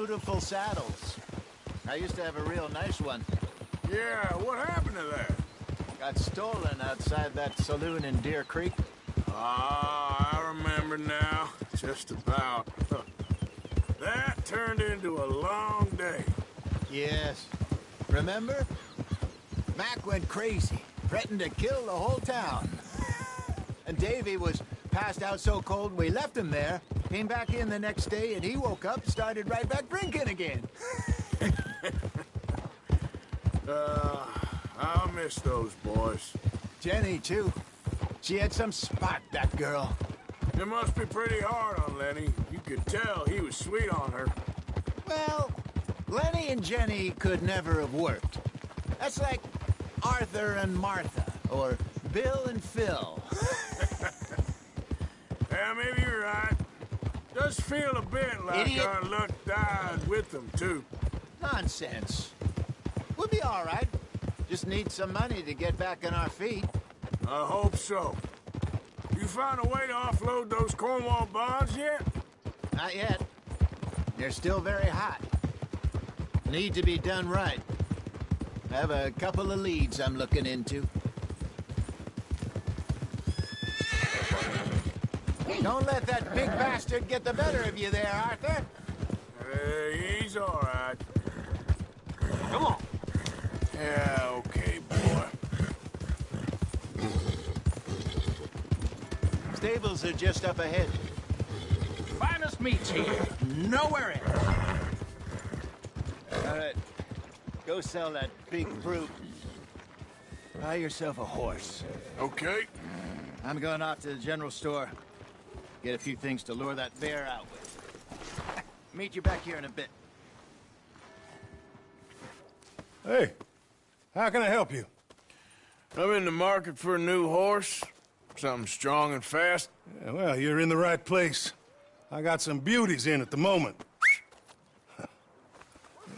beautiful saddles. I used to have a real nice one. Yeah, what happened to that? Got stolen outside that saloon in Deer Creek. Ah, I remember now. Just about. That turned into a long day. Yes. Remember? Mac went crazy, threatened to kill the whole town. And Davy was passed out so cold we left him there, came back in the next day, and he woke up, started right back drinking again. I'll miss those boys. Jenny, too. She had some spark, that girl. It must be pretty hard on Lenny. You could tell he was sweet on her. Well, Lenny and Jenny could never have worked. That's like Arthur and Martha, or Bill and Phil. Yeah, maybe you're right. Does feel a bit like Idiot. our luck died with them, too. Nonsense. We'll be all right. Just need some money to get back on our feet. I hope so. You found a way to offload those Cornwall bonds yet? Not yet. They're still very hot. Need to be done right. I have a couple of leads I'm looking into. Don't let that big bastard get the better of you there, Arthur. He's all right. Come on. Yeah, okay, boy. Stables are just up ahead. Finest meats here. Nowhere else. All right. Go sell that big brute. Buy yourself a horse. Okay. I'm going off to the general store. Get a few things to lure that bear out with. Meet you back here in a bit. Hey, how can I help you? I'm in the market for a new horse. Something strong and fast. Yeah, well, you're in the right place. I got some beauties in at the moment.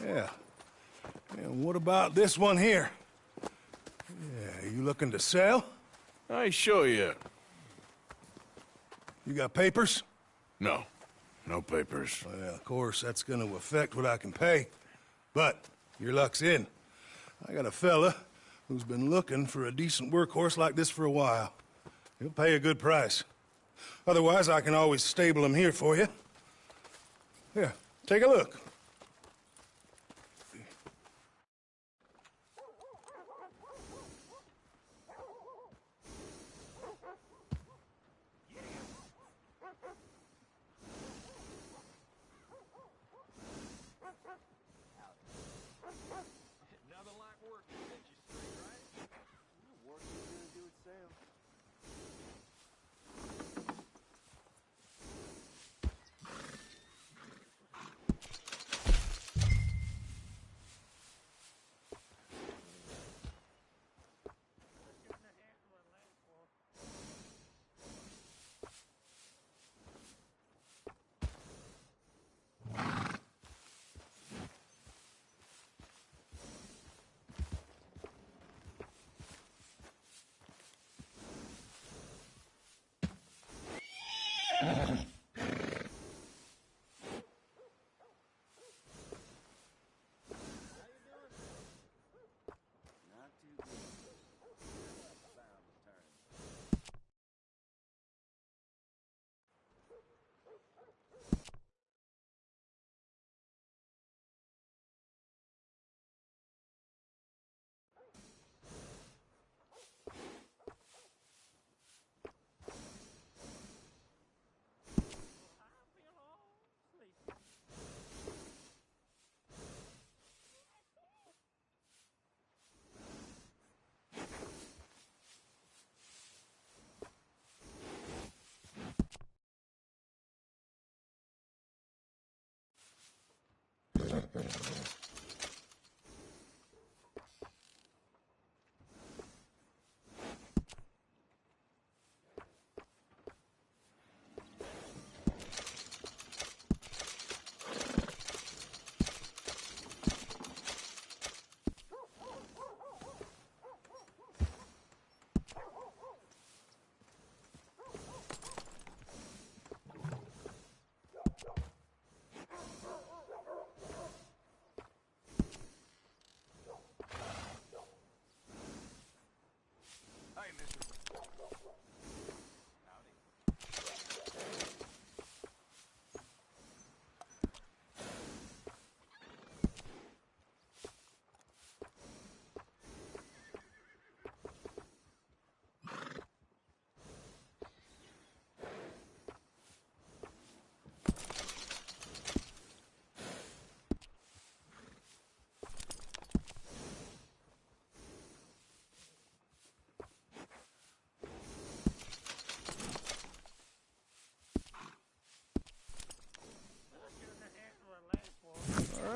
Yeah. And what about this one here? Yeah, you looking to sell? I show you. You got papers? No. No papers. Well, of course, that's gonna affect what I can pay. But your luck's in. I got a fella who's been looking for a decent workhorse like this for a while. He'll pay a good price. Otherwise, I can always stable him here for you. Here, take a look.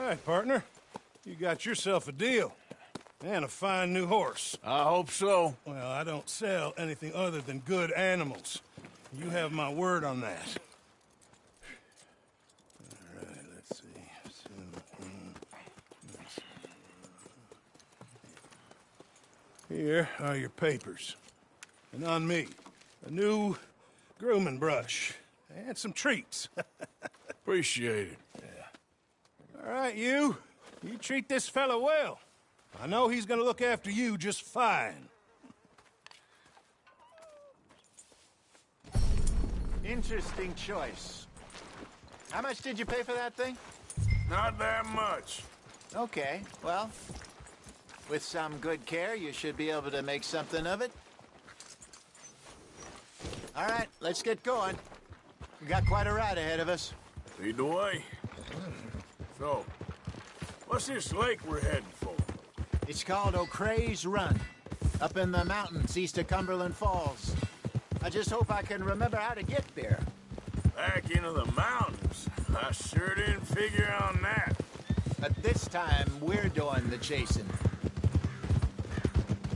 right, partner. You got yourself a deal. And a fine new horse. I hope so. Well, I don't sell anything other than good animals. You have my word on that. All right, let's see. Here are your papers. And on me, a new grooming brush. And some treats. Appreciate it. All right, you treat this fella well. I know he's gonna look after you just fine. Interesting choice. How much did you pay for that thing? Not that much. Okay, well, with some good care, you should be able to make something of it. All right, let's get going. We got quite a ride ahead of us. Lead the way. So, what's this lake we're heading for? It's called O'Creagh's Run, up in the mountains east of Cumberland Falls. I just hope I can remember how to get there. Back into the mountains. I sure didn't figure on that. But this time, we're doing the chasing.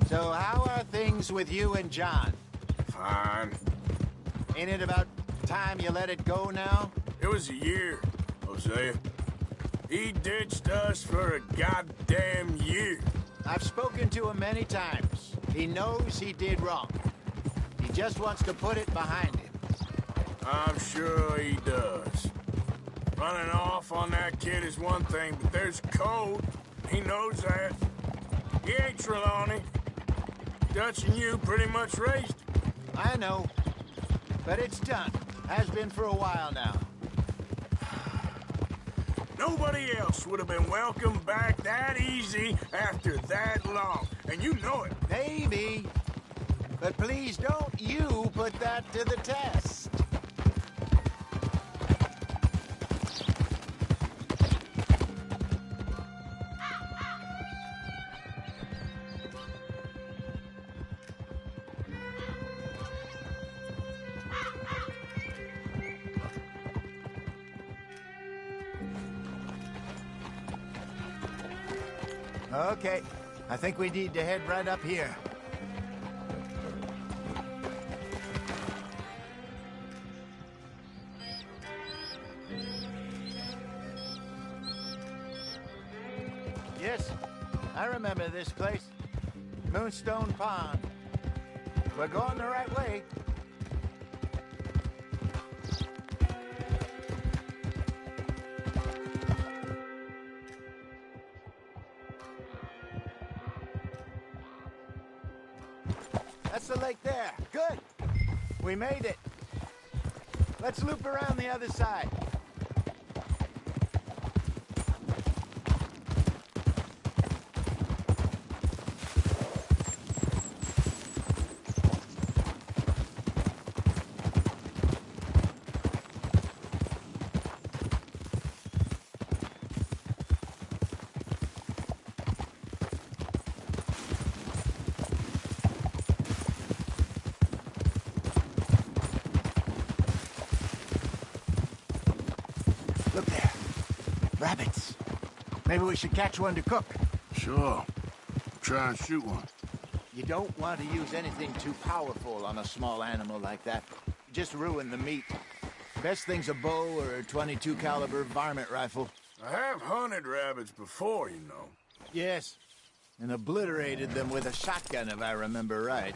So how are things with you and John? Fine. Ain't it about time you let it go now? It was a year, Hosea. He ditched us for a goddamn year. I've spoken to him many times. He knows he did wrong. He just wants to put it behind him. I'm sure he does. Running off on that kid is one thing, but there's code. He knows that. He ain't Trelawney. Dutch and you pretty much raised him. I know. But it's done. Has been for a while now. Nobody else would have been welcomed back that easy after that long. And you know it. Maybe. But please don't you put that to the test. Okay, I think we need to head right up here. Yes, I remember this place. Moonstone Pond. We're going the right way. That's the lake there. Good. We made it. Let's loop around the other side. Look there. Rabbits. Maybe we should catch one to cook. Sure. Try and shoot one. You don't want to use anything too powerful on a small animal like that. Just ruin the meat. Best thing's a bow or a .22 caliber varmint rifle. I have hunted rabbits before, you know. Yes. And obliterated them with a shotgun, if I remember right.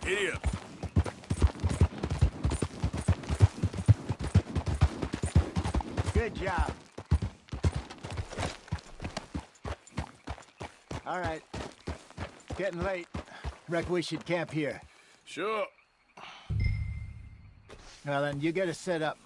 Giddy up. Good job. All right. Getting late. Reckon we should camp here. Sure. Well, then, you get us set up.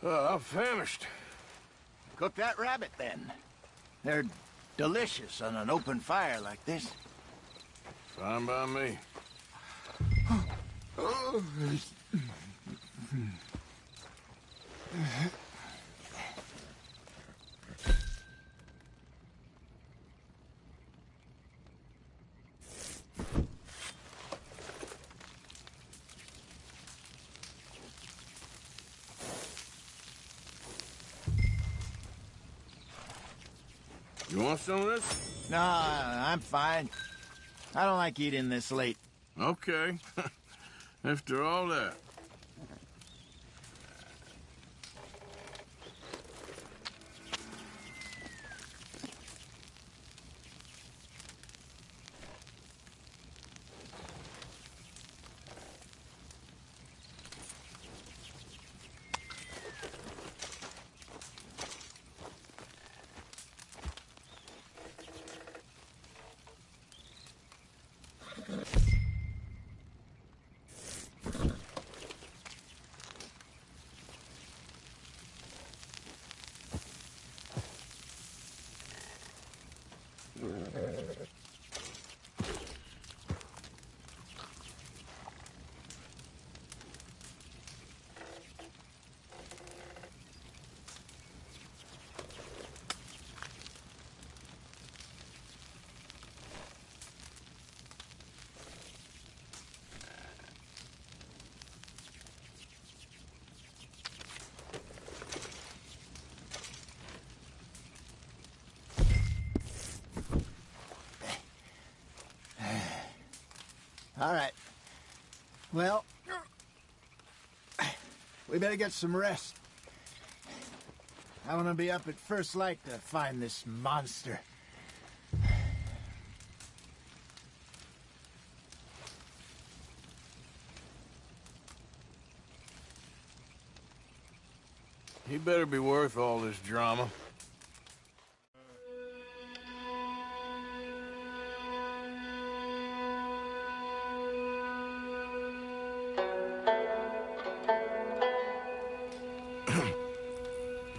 I'm famished. Cook that rabbit, then. They're delicious on an open fire like this. Fine by me. You want some of this? No, I'm fine. I don't like eating this late. Okay. After all that. All right. Well, we better get some rest. I want to be up at first light to find this monster. He better be worth all this drama.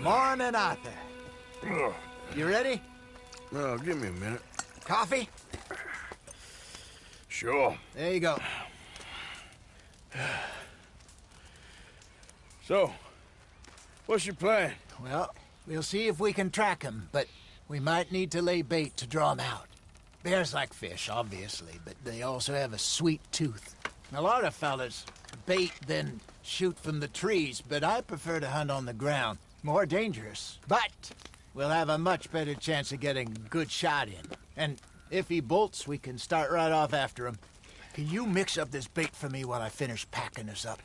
Morning, Arthur. Ugh. You ready? Well, give me a minute. Coffee? Sure. There you go. So, what's your plan? Well, we'll see if we can track him, but we might need to lay bait to draw him out. Bears like fish, obviously, but they also have a sweet tooth. A lot of fellas bait, then shoot from the trees, but I prefer to hunt on the ground. More dangerous, but we'll have a much better chance of getting a good shot in. And if he bolts, we can start right off after him. Can you mix up this bait for me while I finish packing this up?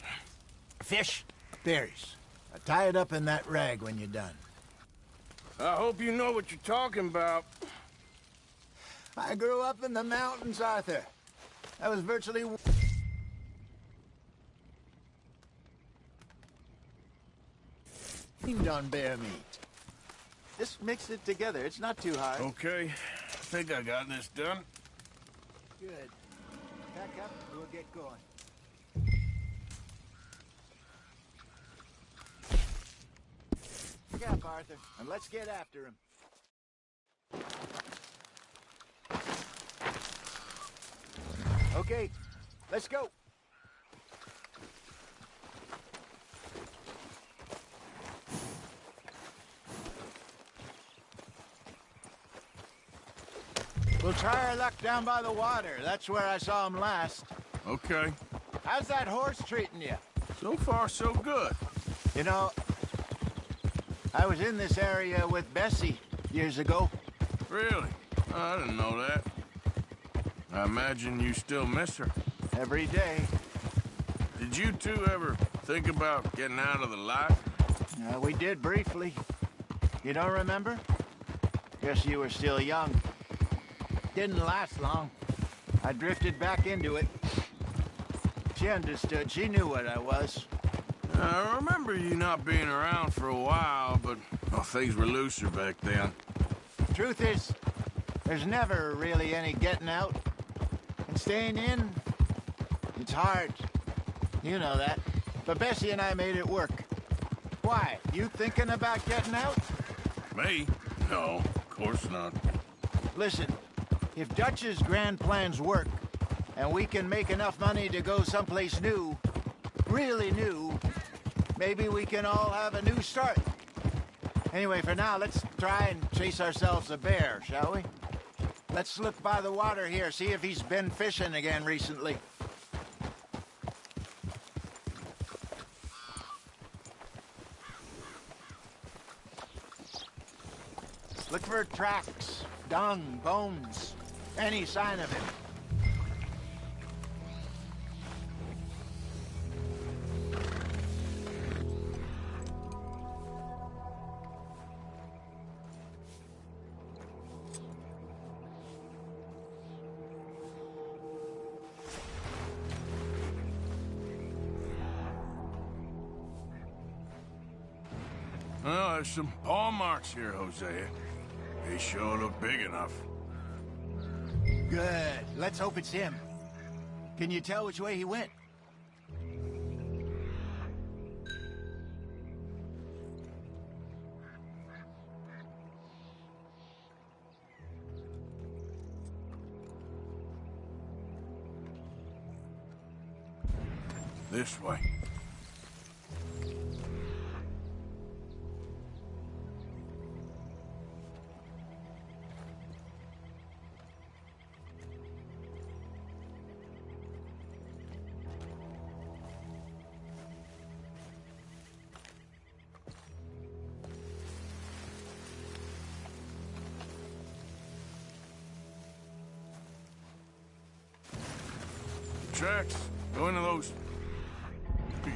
Fish, berries. Tie it up in that rag when you're done. I hope you know what you're talking about. I grew up in the mountains, Arthur. I was virtually... on bear meat. Just mix it together. It's not too hard. Okay, I think I got this done. Good. Pack up, we'll get going. Pick up, Arthur, and let's get after him. Okay, let's go. We'll try our luck down by the water. That's where I saw him last. Okay. How's that horse treating you? So far, so good. You know, I was in this area with Bessie years ago. Really? I didn't know that. I imagine you still miss her. Every day. Did you two ever think about getting out of the life? We did briefly. You don't remember? Guess you were still young. Didn't last long. I drifted back into it. She understood. She knew what I was. I remember you not being around for a while, but things were looser back then. Truth is, there's never really any getting out. And staying in, it's hard. You know that. But Bessie and I made it work. Why? You thinking about getting out? Me? No, of course not. Listen, if Dutch's grand plans work, and we can make enough money to go someplace new, really new, maybe we can all have a new start. Anyway, for now, let's try and chase ourselves a bear, shall we? Let's slip by the water here, see if he's been fishing again recently. Look for tracks, dung, bones, any sign of him. Well, there's some paw marks here, Hosea. They sure look big enough. Good. Let's hope it's him. Can you tell which way he went? This way. Tracks. Go into those. Peace.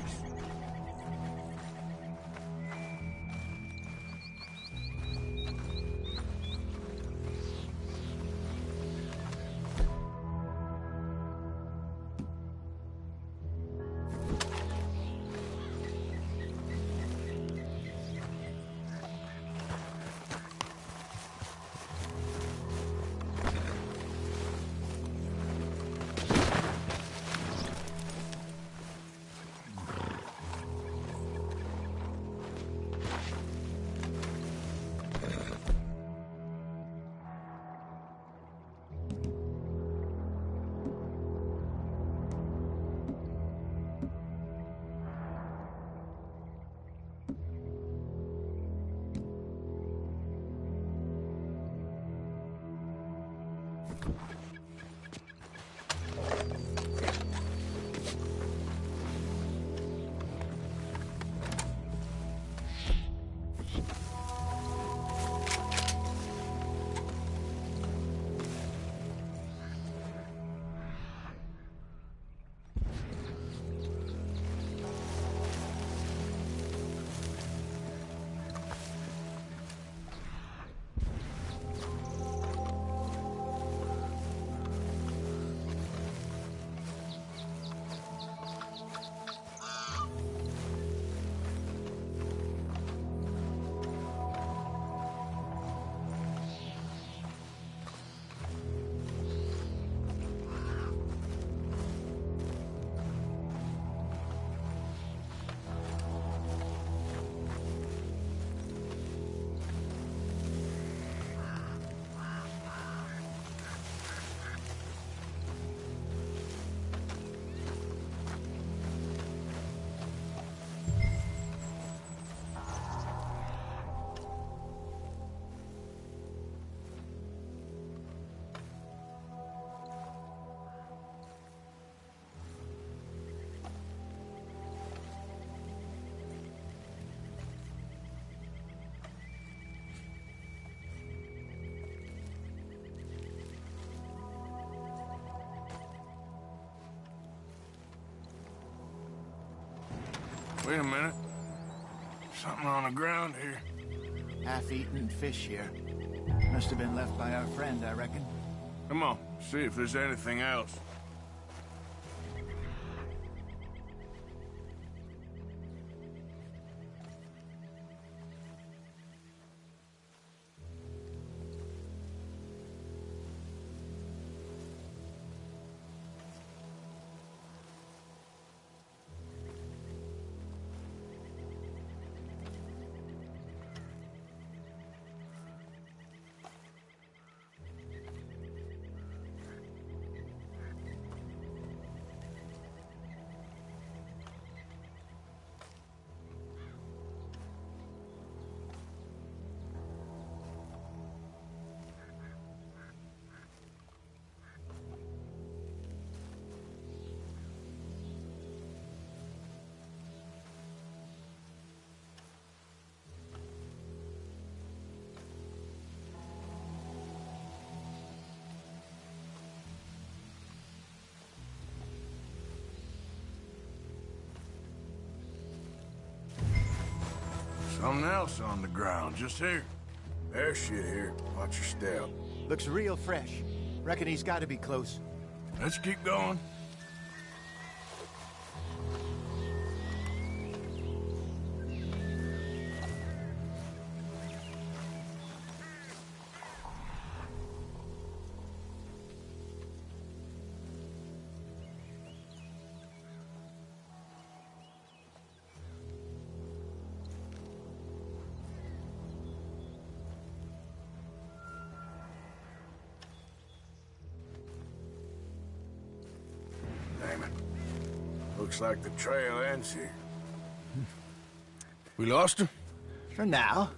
Wait a minute. Something on the ground here. Half-eaten fish here. Must have been left by our friend, I reckon. Come on, see if there's anything else. Something else on the ground, just here. There's shit here. Watch your step. Looks real fresh. Reckon he's got to be close. Let's keep going. Damn it. Looks like the trail ends here. We lost him? For now.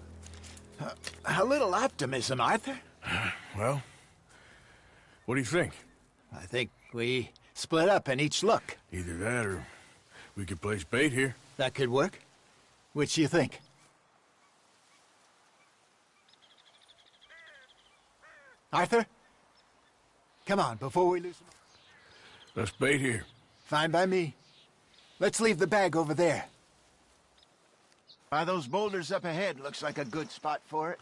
A little optimism, Arthur. Well, what do you think? I think we split up and each look. Either that or we could place bait here. That could work. Which you think? Arthur? Come on, before we lose him. Let's bait here. Fine by me. Let's leave the bag over there. By those boulders up ahead, looks like a good spot for it.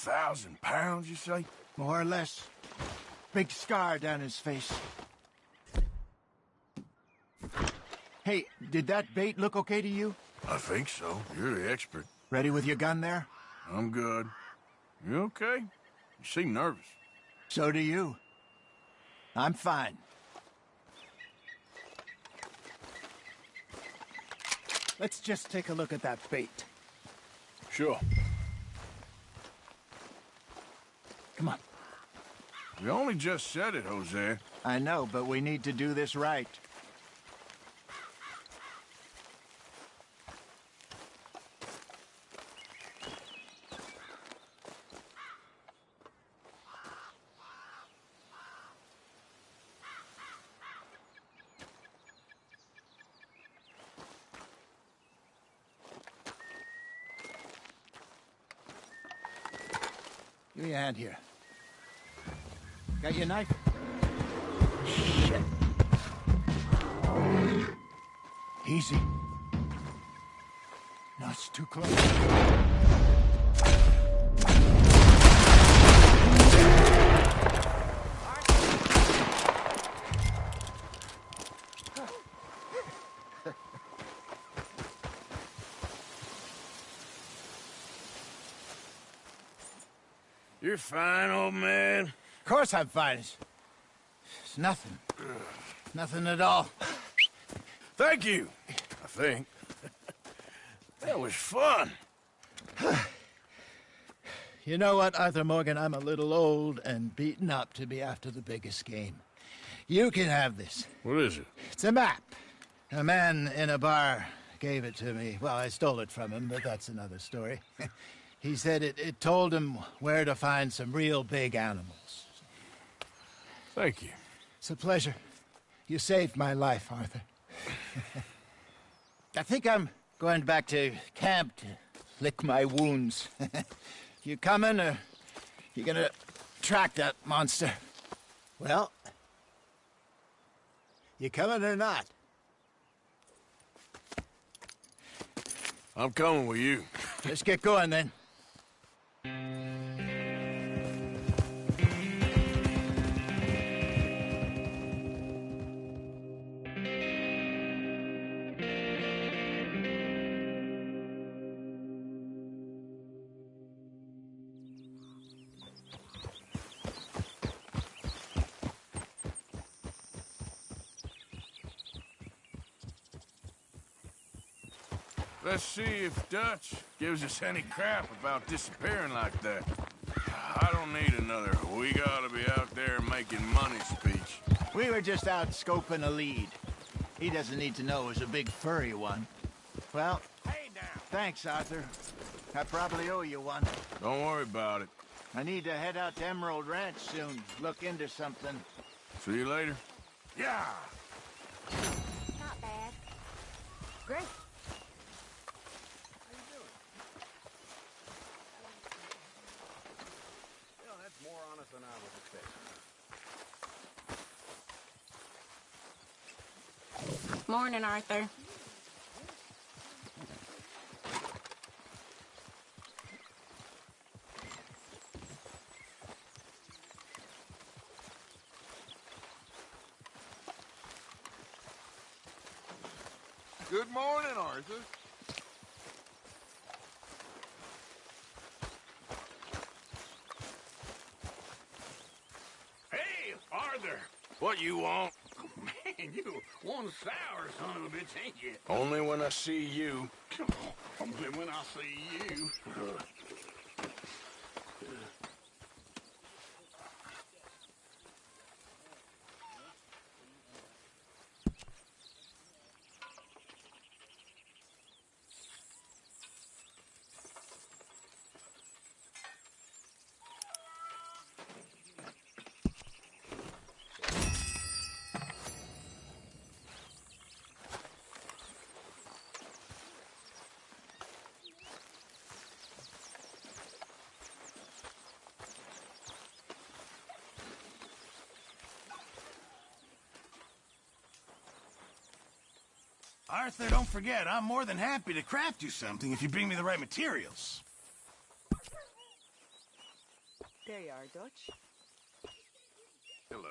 £1,000, you say? More or less. Big scar down his face. Hey, did that bait look okay to you? I think so. You're the expert. Ready with your gun there? I'm good. You okay? You seem nervous. So do you. I'm fine. Let's just take a look at that bait. Sure. Come on. We only just said it, Jose. I know, but we need to do this right. Give me a hand here. Got your knife? Shit. Easy. No, it's too close. You're fine, old man. Of course I'm fine. It's nothing. Nothing at all. Thank you, I think. That was fun. You know what, Arthur Morgan? I'm a little old and beaten up to be after the biggest game. You can have this. What is it? It's a map. A man in a bar gave it to me. Well, I stole it from him, but that's another story. He said it told him where to find some real big animals. Thank you. It's a pleasure. You saved my life, Arthur. I think I'm going back to camp to lick my wounds. You coming, or you gonna track that monster? Well, you coming or not? I'm coming with you. Let's get going, then. Let's see if Dutch gives us any crap about disappearing like that. I don't need another "we gotta be out there making money" speech. We were just out scoping a lead. He doesn't need to know it was a big furry one. Well, Hey now! thanks, Arthur. I probably owe you one. Don't worry about it. I need to head out to Emerald Ranch soon. Look into something. See you later. Yeah! Not bad. Great. That's more honest than I was expecting. Morning, Arthur. Good morning, Arthur. Hey, Arthur! What you want? Man, you one sour son of a bitch, ain't you? Only when I see you. Only when I see you. Arthur, don't forget, I'm more than happy to craft you something if you bring me the right materials. There you are, Dutch. Hello.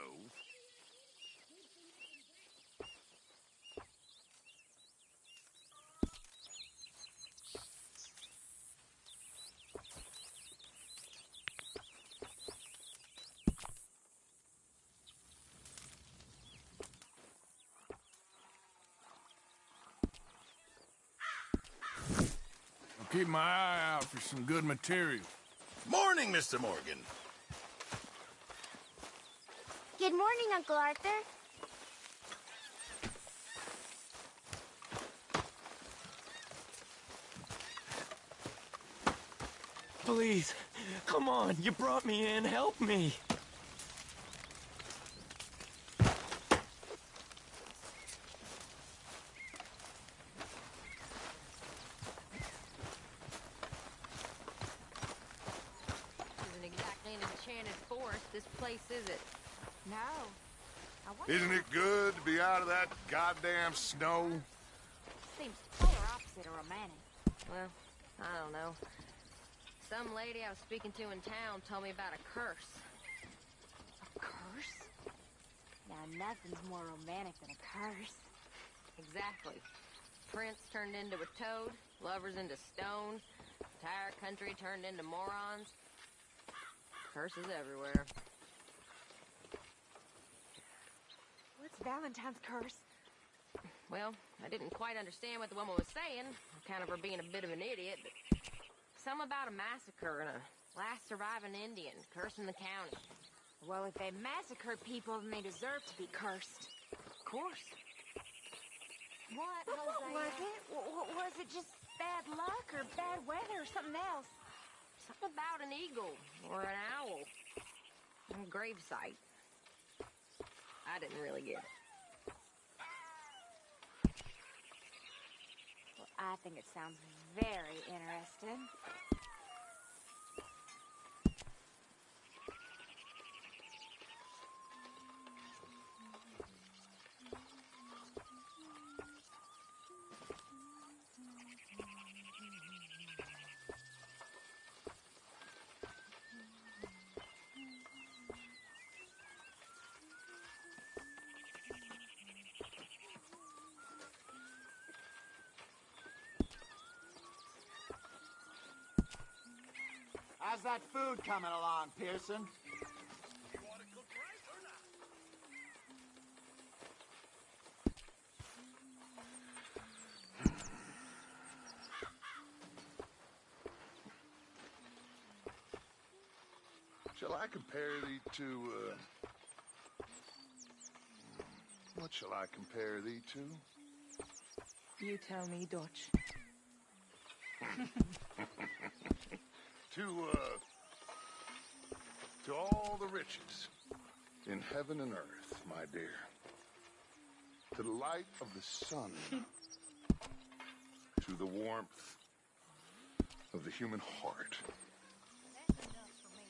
I'll keep my eye out for some good material. Morning, Mr. Morgan. Good morning, Uncle Arthur. Please, come on, you brought me in, help me. Isn't exactly an enchanted forest, this place, is it? No. I wonder. Isn't it good to be out of that goddamn snow? Seems polar opposite of romantic. Well, I don't know. Some lady I was speaking to in town told me about a curse. A curse? Now, nothing's more romantic than a curse. Exactly. Prince turned into a toad, lovers into stone, entire country turned into morons. Curses everywhere. What's Valentine's curse? Well, I didn't quite understand what the woman was saying, kind of her being a bit of an idiot, but something about a massacre and a last surviving Indian cursing the county. Well, if they massacred people, then they deserve to be cursed. Of course. What, Hosea? Was it? Was it just bad luck or bad weather or something else? Something about an eagle or an owl. A gravesite. I didn't really get it. Well, I think it sounds very interesting. How's that food coming along, Pearson? You want to cook right or not? Shall I compare thee to, what shall I compare thee to? You tell me, Dutch. To all the riches in heaven and earth, my dear. To the light of the sun. To the warmth of the human heart. That's enough for me.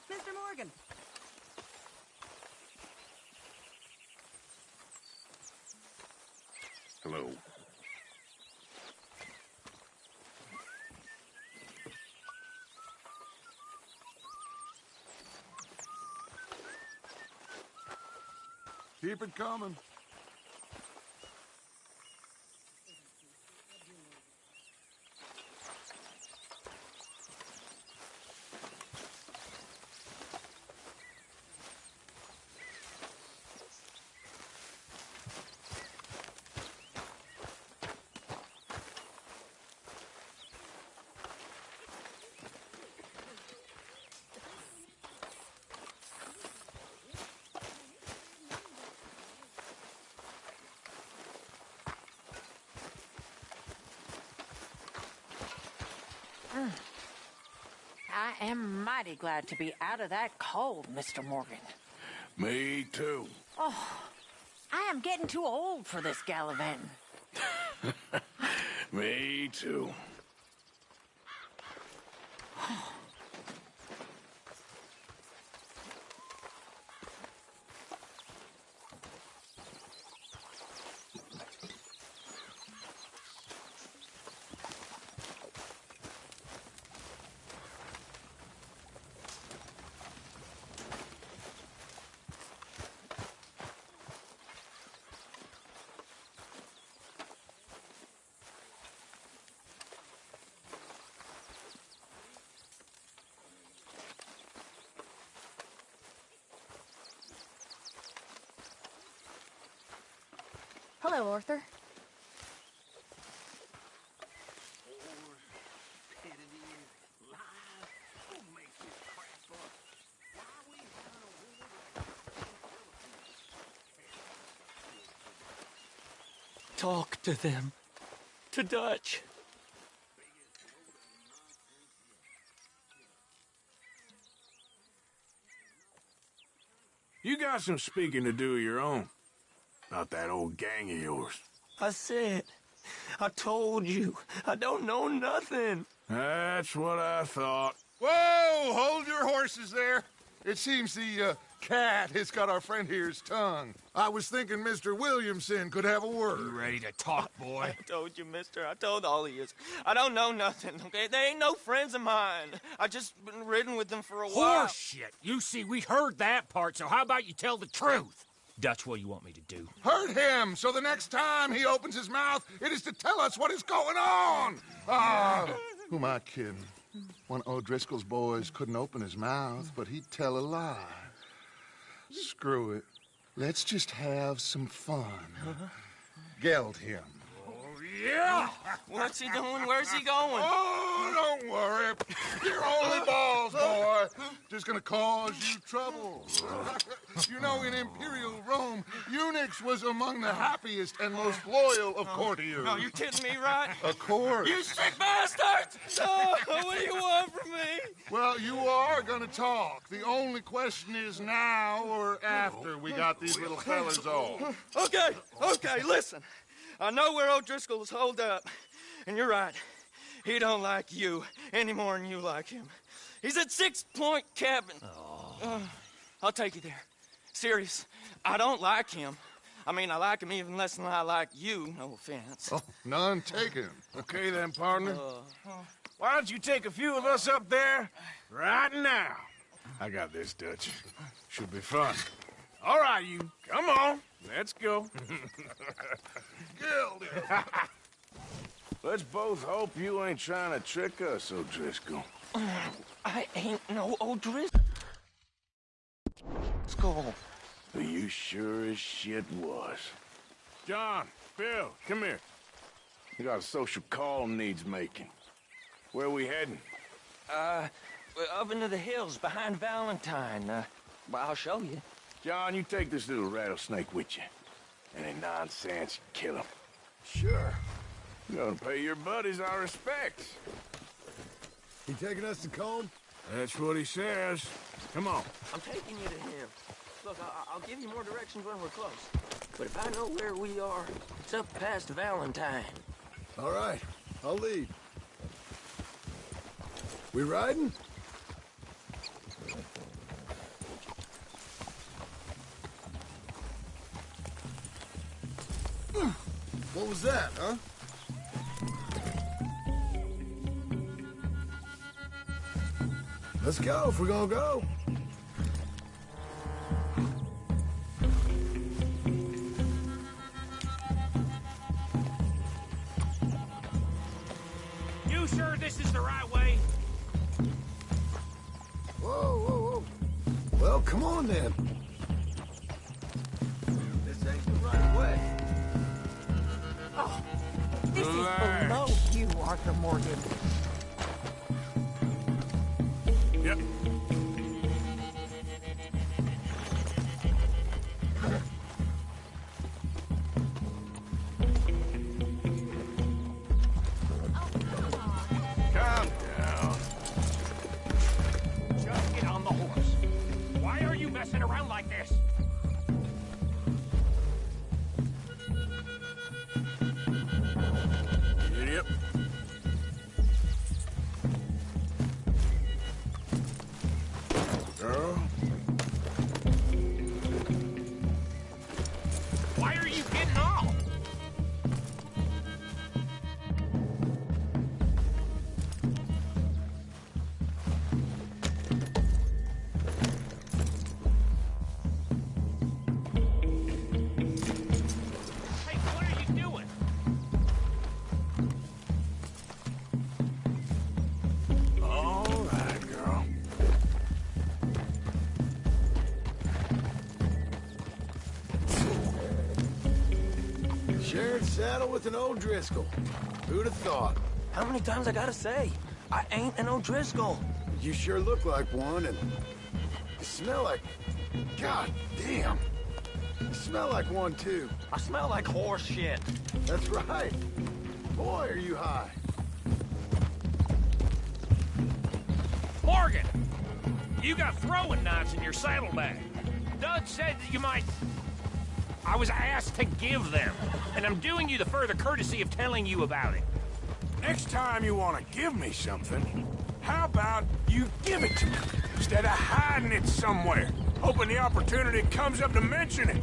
Mr. Morgan. Hello. Keep it coming. I am mighty glad to be out of that cold, Mr. Morgan. Me too. Oh, I am getting too old for this gallivanting. Me too. Hello, Arthur. Talk to them. To Dutch. You got some speaking to do of your own. About that old gang of yours. I said, I told you, I don't know nothing. That's what I thought. Whoa! Hold your horses there. It seems the cat has got our friend here's tongue. I was thinking Mr. Williamson could have a word. You ready to talk, boy? I told you, mister. I told all of you. I don't know nothing, okay? They ain't no friends of mine. I just been ridden with them for a while. Horseshit. You see, we heard that part, so how about you tell the truth? Dutch, what do you want me to do? Hurt him, so the next time he opens his mouth, it is to tell us what is going on. Ah, who am I kidding? One of O'Driscoll's boys couldn't open his mouth, but he'd tell a lie. Screw it. Let's just have some fun. Geld him. Yeah! What's he doing? Where's he going? Oh, don't worry. You're only balls, boy. Just gonna cause you trouble. You know, in Imperial Rome, eunuchs was among the happiest and most loyal of courtiers. No, you kidding me, right? Of course. You sick bastards! Oh, what do you want from me? Well, you are gonna talk. The only question is now or after we got these little fellas off. Okay, listen. I know where O'Driscoll's holed up, and you're right. He don't like you any more than you like him. He's at 6 Point Cabin. I'll take you there. Serious. I don't like him. I mean, I like him even less than I like you, no offense. Oh, none taken. Okay then, partner. Why don't you take a few of us up there right now? I got this, Dutch. Should be fun. All right, you. Come on. Let's go. Let's both hope you ain't trying to trick us, O'Driscoll. I ain't no O'Driscoll. You sure as shit was. John, Bill, come here. We got a social call needs making. Where are we heading? Up into the hills behind Valentine. Well, I'll show you. John, you take this little rattlesnake with you. Any nonsense, kill him. Sure. You're gonna pay your buddies our respects. He taking us to Combe? That's what he says. Come on. I'm taking you to him. Look, I'll give you more directions when we're close. But if I know where we are, it's up past Valentine. All right, I'll lead. We riding? What was that, huh? Let's go if we're gonna go. You sure this is the right way? Whoa. Well, come on then. This ain't the right way. Oh, this Relax. is below you, Arthur Morgan. Yep. Calm down. Just get on the horse. Why are you messing around like this? Idiot. saddle with an O'Driscoll. Who'd have thought? How many times I gotta say? I ain't an O'Driscoll. You sure look like one, and you smell like... God damn. You smell like one, too. I smell like horse shit. That's right. Boy, are you high. Morgan! You got throwing knives in your saddlebag. Dud said that you might... I was asked to give them, and I'm doing you the further courtesy of telling you about it. Next time you want to give me something, how about you give it to me, instead of hiding it somewhere, hoping the opportunity comes up to mention it?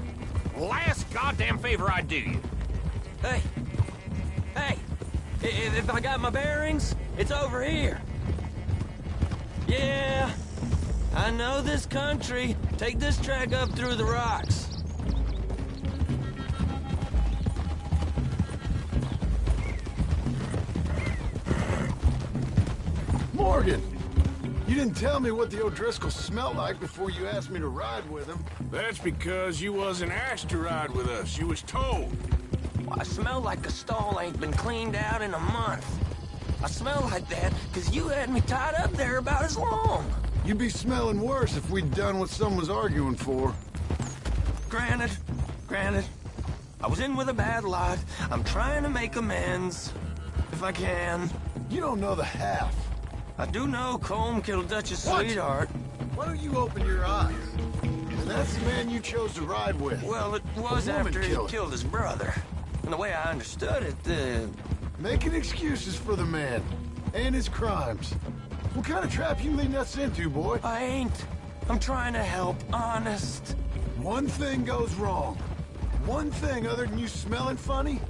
Last goddamn favor I do you. Hey! Hey! If I got my bearings, it's over here. Yeah, I know this country. Take this track up through the rocks. Morgan! You didn't tell me what the O'Driscoll smelled like before you asked me to ride with him. That's because you wasn't asked to ride with us. You was told. I smell like a stall ain't been cleaned out in a month. I smell like that because you had me tied up there about as long. You'd be smelling worse if we'd done what someone was arguing for. Granted. I was in with a bad lot. I'm trying to make amends, if I can. You don't know the half. I do know Colm killed Dutch's sweetheart. Why don't you open your eyes? And that's the man you chose to ride with. Well, it was after he killed his brother. And the way I understood it, Making excuses for the man. And his crimes. What kind of trap you leading us into, boy? I ain't. I'm trying to help, honest. One thing goes wrong. One thing other than you smelling funny,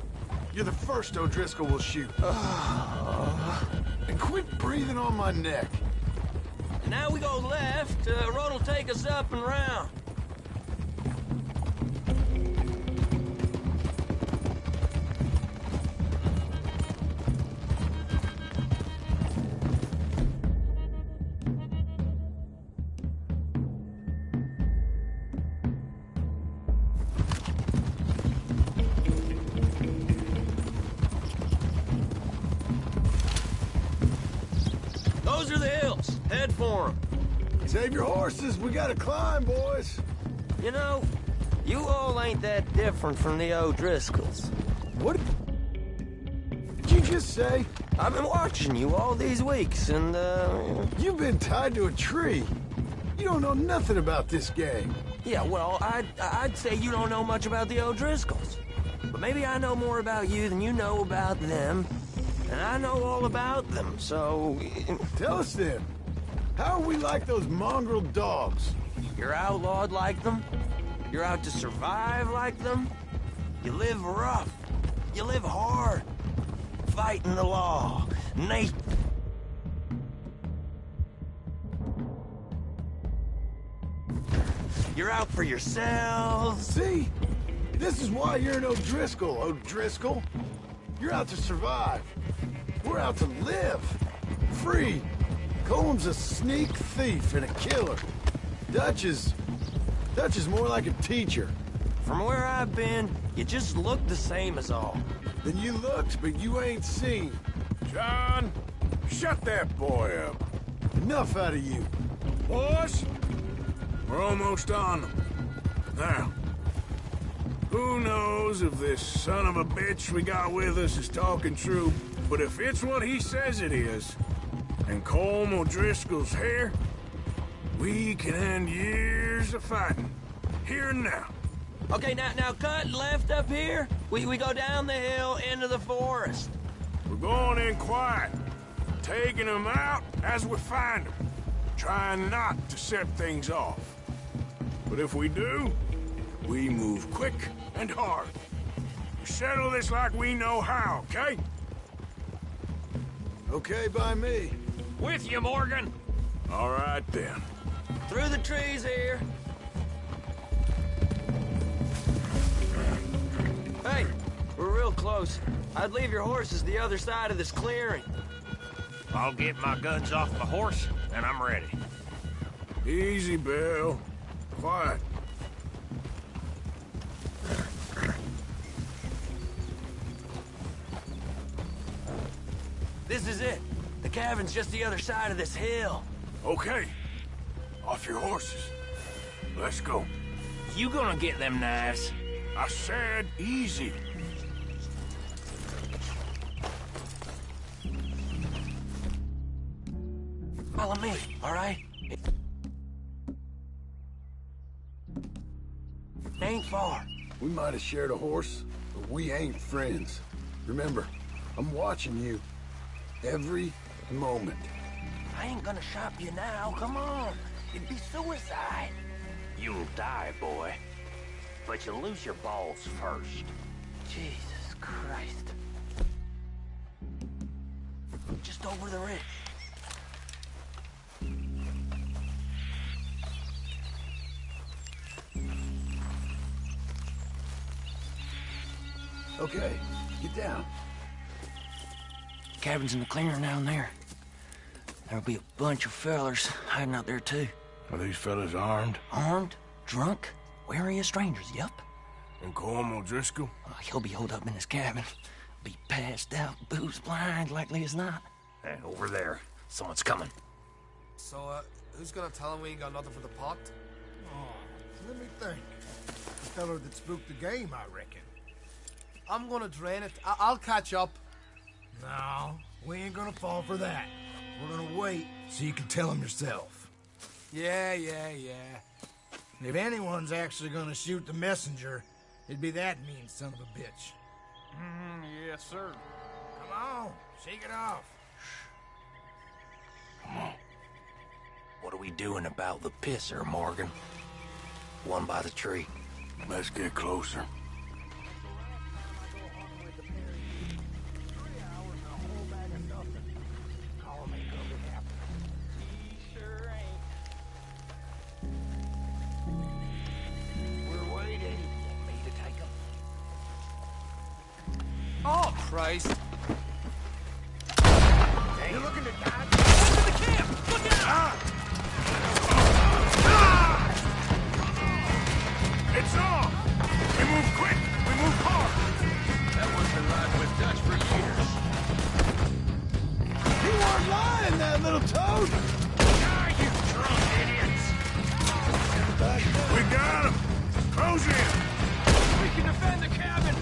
you're the first O'Driscoll will shoot. And quit breathing on my neck. Now we go left. Road will take us up and round. Those are the hills. Head for them. Save your horses. We gotta climb, boys. You know, you all ain't that different from the O'Driscolls. What did you just say? I've been watching you all these weeks, and, You've been tied to a tree. You don't know nothing about this gang. Yeah, well, I'd say you don't know much about the O'Driscolls. But maybe I know more about you than you know about them. And I know all about them, so... Tell us then. How are we like those mongrel dogs? You're outlawed like them? You're out to survive like them? You live rough. You live hard. Fighting the law. You're out for yourselves. See? This is why you're an O'Driscoll, O'Driscoll. You're out to survive. We're out to live. Free. Colm's a sneak thief and a killer. Dutch is more like a teacher. From where I've been, you just look the same as all. Then you looked, but you ain't seen. John, shut that boy up. Enough out of you. Boys, we're almost on them. Now, who knows if this son of a bitch we got with us is talking true, but if it's what he says it is, and Colm O'Driscoll's here, we can end years of fighting, here and now. Okay, now cut left up here. We go down the hill into the forest. We're going in quiet, taking them out as we find them, trying not to set things off. But if we do, we move quick and hard. We settle this like we know how, okay? Okay by me. With you, Morgan. All right, then. Through the trees here. Hey, we're real close. I'd leave your horses the other side of this clearing. I'll get my guns off my horse, and I'm ready. Easy, Bill. Quiet. This is it. The cabin's just the other side of this hill. Okay. Off your horses. Let's go. You gonna get them knives? I said easy. Follow me, all right? Ain't far. We might have shared a horse, but we ain't friends. Remember, I'm watching you every moment. I ain't gonna shop you now, come on. It'd be suicide. You'll die, boy. But you'll lose your balls first. Jesus Christ. Just over the ridge. Okay, get down. Cabin's in the clearing down there. There'll be a bunch of fellers hiding out there, too. Are these fellas armed? Armed, drunk, wary of strangers, yup. And Colm O'Driscoll? He'll be holed up in his cabin. Be passed out, booze blind, likely as not. Hey, over there. Someone's coming. So, who's gonna tell him we ain't got nothing for the pot? Oh, let me think. The feller that spooked the game, I reckon. I'm gonna drain it. I'll catch up. No, we ain't gonna fall for that. We're gonna wait so you can tell him yourself. Yeah. If anyone's actually gonna shoot the messenger, it'd be that mean son of a bitch. Yes, sir. Come on, shake it off. Come on. What are we doing about the pisser, Morgan? One by the tree. Let's get closer. Oh, Christ. You're looking to die? To the camp! Look out! It's on! We move quick! We move hard! That one's been riding with Dutch for years. You weren't lying, that little toad! Ah, you drunk idiots! We got him! Close in! We can defend the cabin!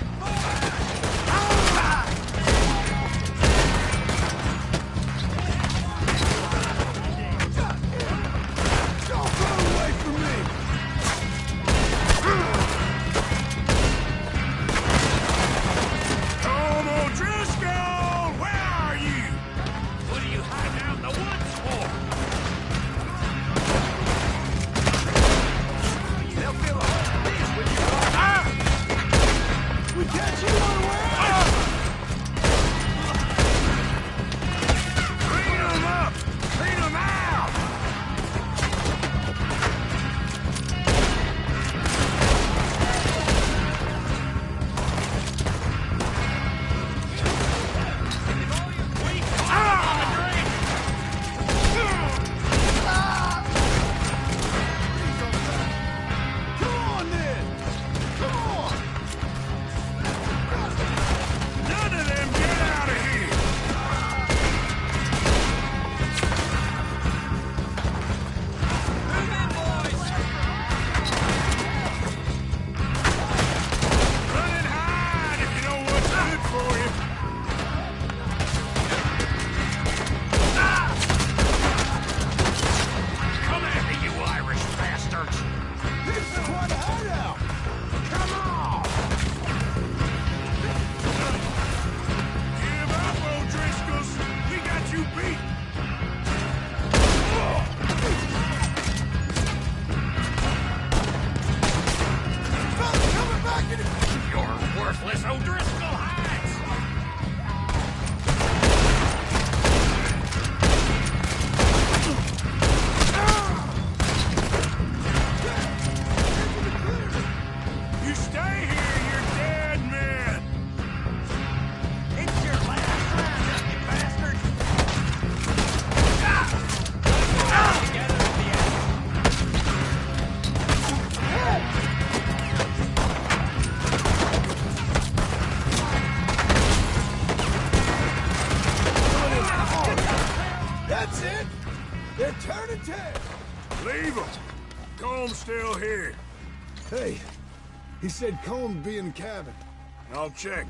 They're turning tail! Leave them! Comb's still here. Hey, he said Comb'd be in the cabin. I'll check.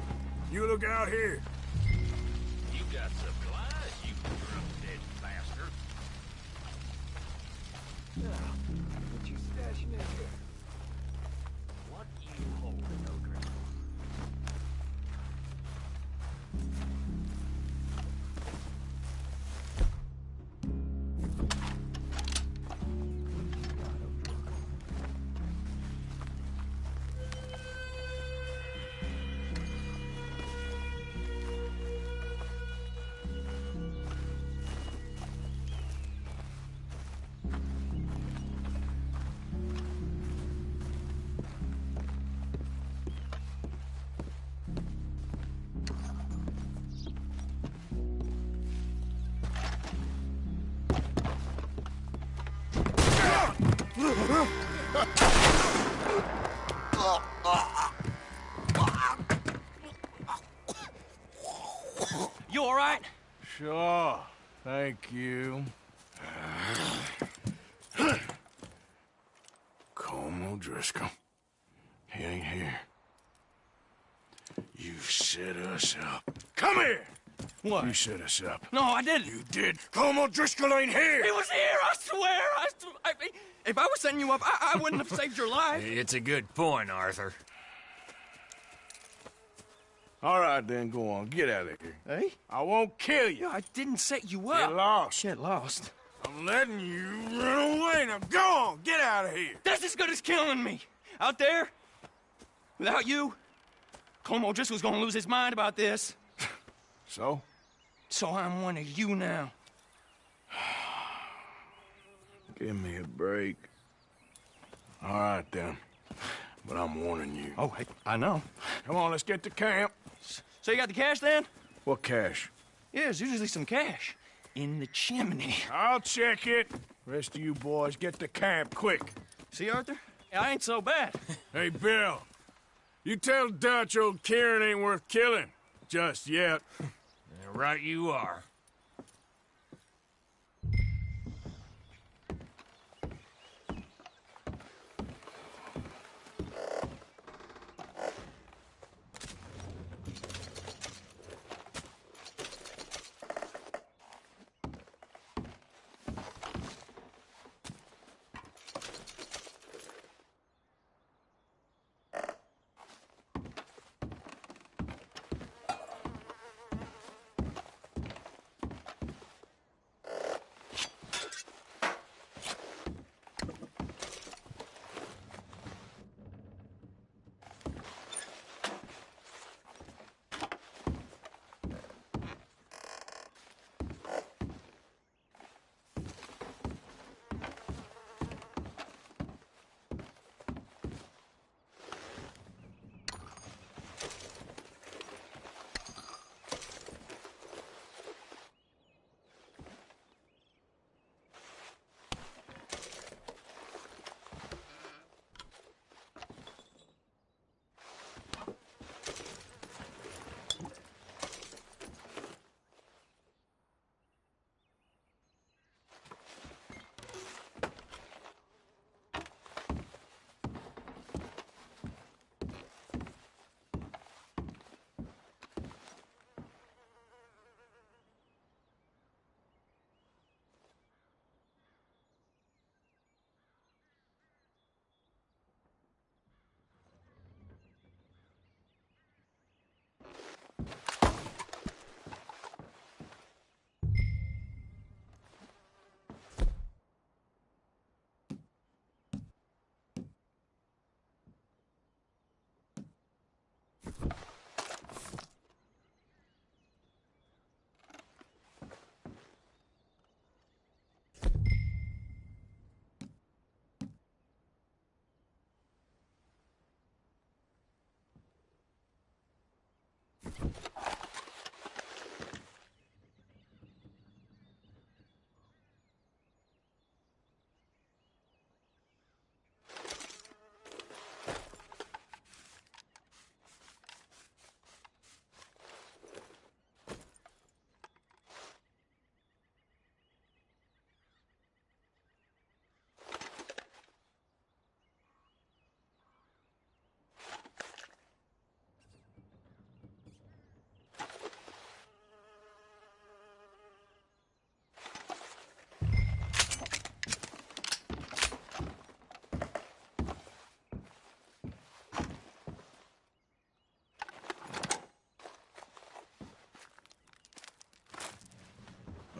You look out here. You got supplies, you drunk-dead bastard. What you stashing in here? What you holding, O'Driscoll? You all right? Sure. Thank you. Colm O'Driscoll. He ain't here. You set us up. Come here! What? You set us up. No, I didn't. You did. Colm O'Driscoll ain't here! He was here, I swear! If I was setting you up, I wouldn't have saved your life. It's a good point, Arthur. All right, then, go on. Get out of here. Hey? I won't kill you. I didn't set you up. Get lost. Get lost. I'm letting you run away. Now go on. Get out of here. That's as good as killing me. Out there, without you, Colm O'Driscoll's gonna lose his mind about this. So? So I'm one of you now. Give me a break. All right, then. But I'm warning you. Oh, hey, I know. Come on, let's get to camp. So you got the cash, then? What cash? Yeah, there's usually some cash. In the chimney. I'll check it. Rest of you boys, get to camp, quick. See, Arthur? I ain't so bad. Hey, Bill. You tell Dutch old Kieran ain't worth killing. Just yet. Right you are.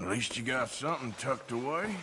At least you got something tucked away.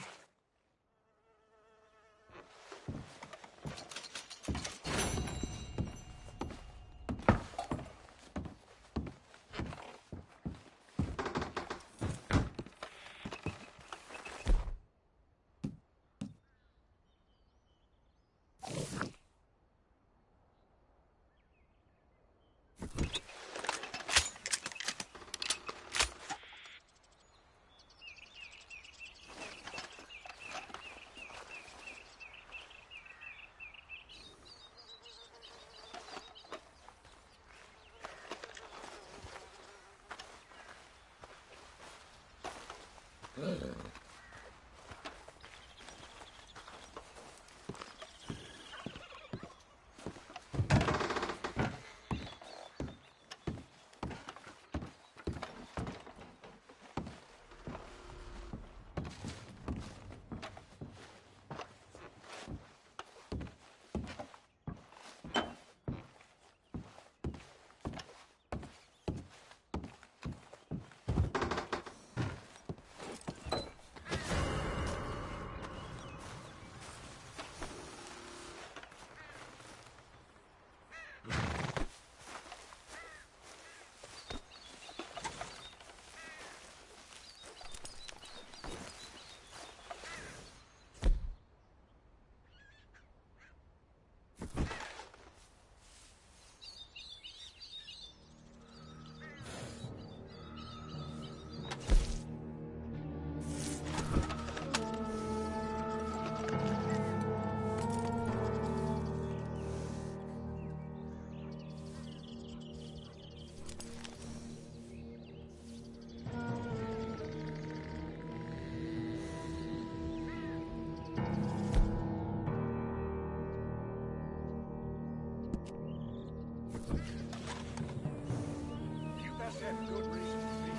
Good reason to be.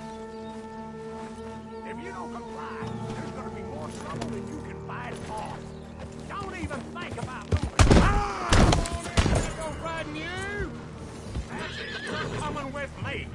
If you don't comply, there's going to be more trouble than you can fight off. Don't even think about moving. Ah! Come on in, there goes riding you. That's it. You're coming with me.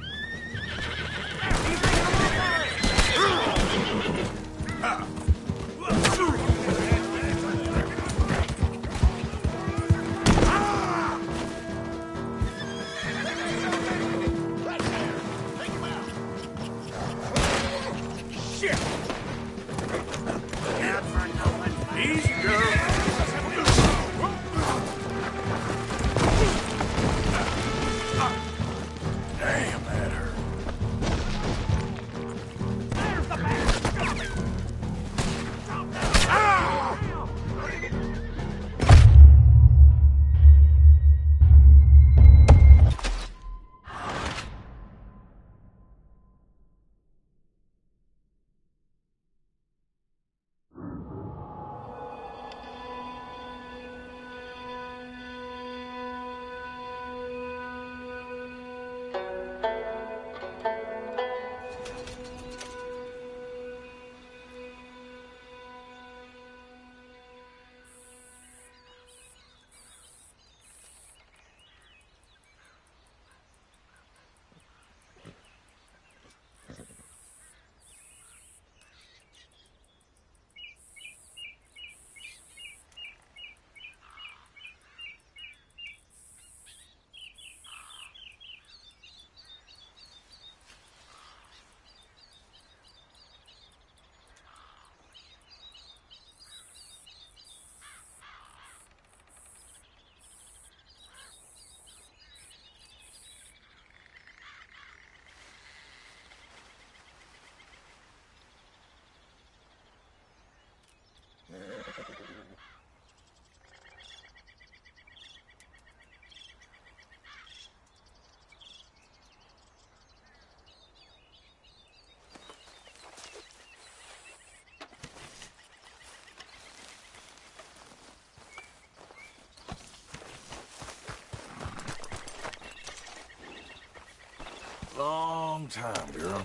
Long time, girl.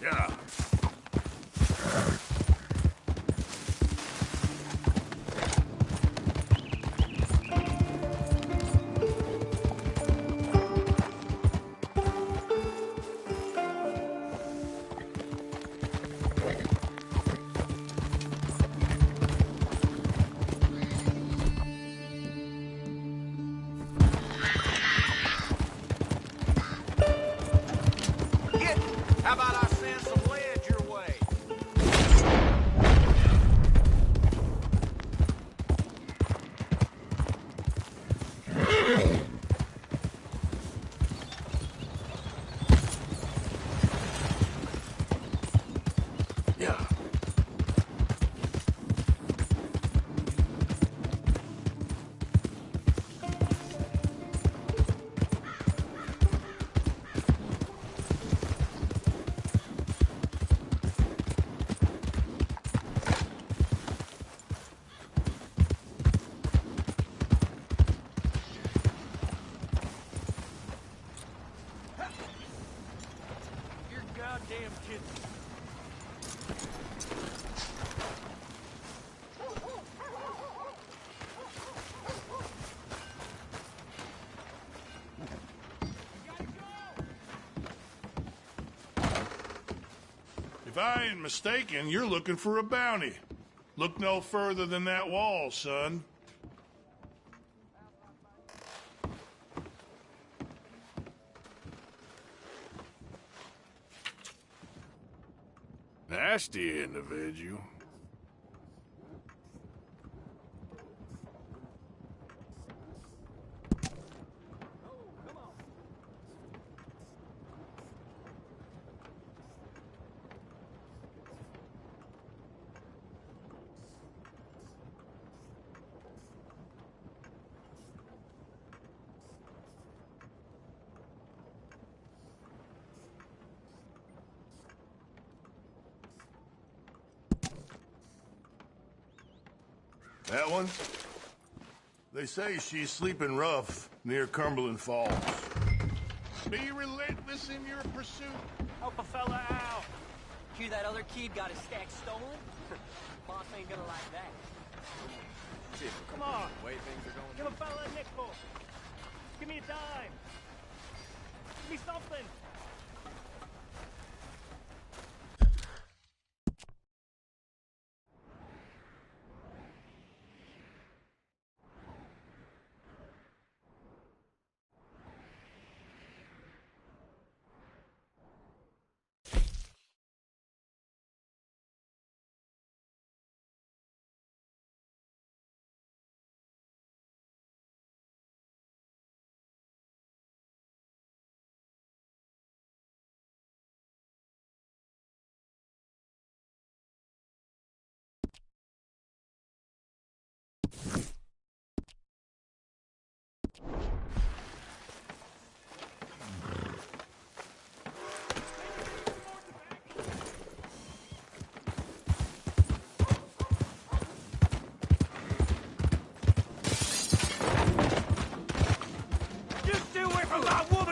Yeah. How about I send some lead your way? Yeah. You're goddamn kidding. If I ain't mistaken, you're looking for a bounty. Look no further than that wall, son. Nasty individual. That one? They say she's sleeping rough near Cumberland Falls. Be relentless in your pursuit. Help a fella out. Hear that other kid got his stack stolen? Boss ain't gonna like that. Come on. The way things are going. Give a fella a nickel. Give me a dime. Give me something.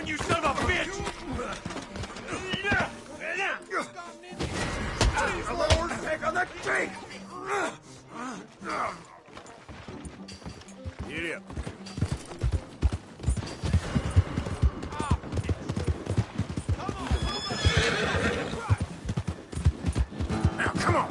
You son of a bitch! Lord, take on the cheek! Get up. Now, come on!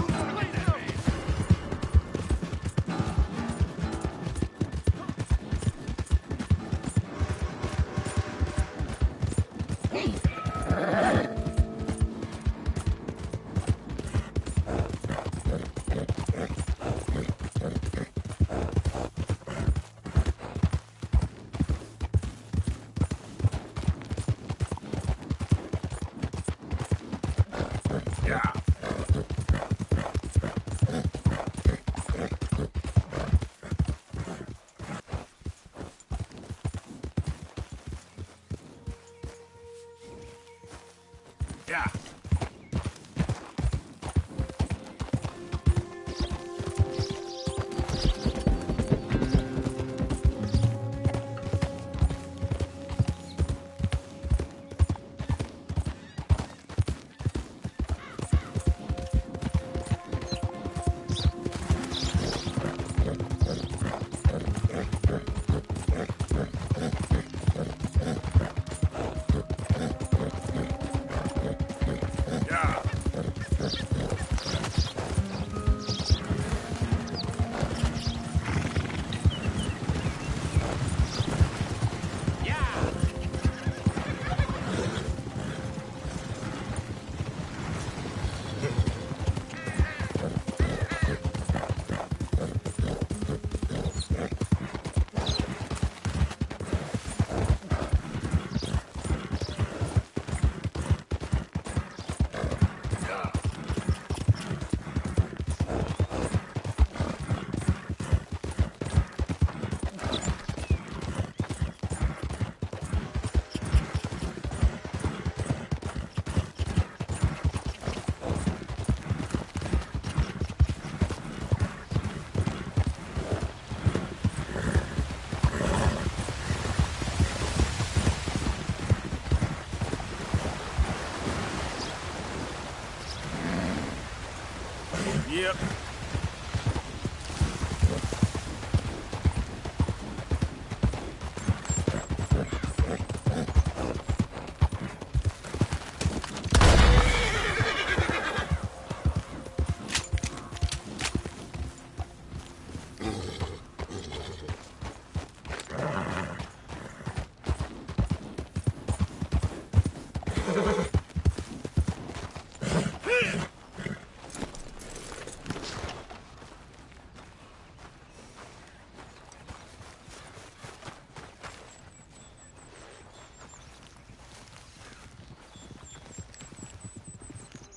Yep.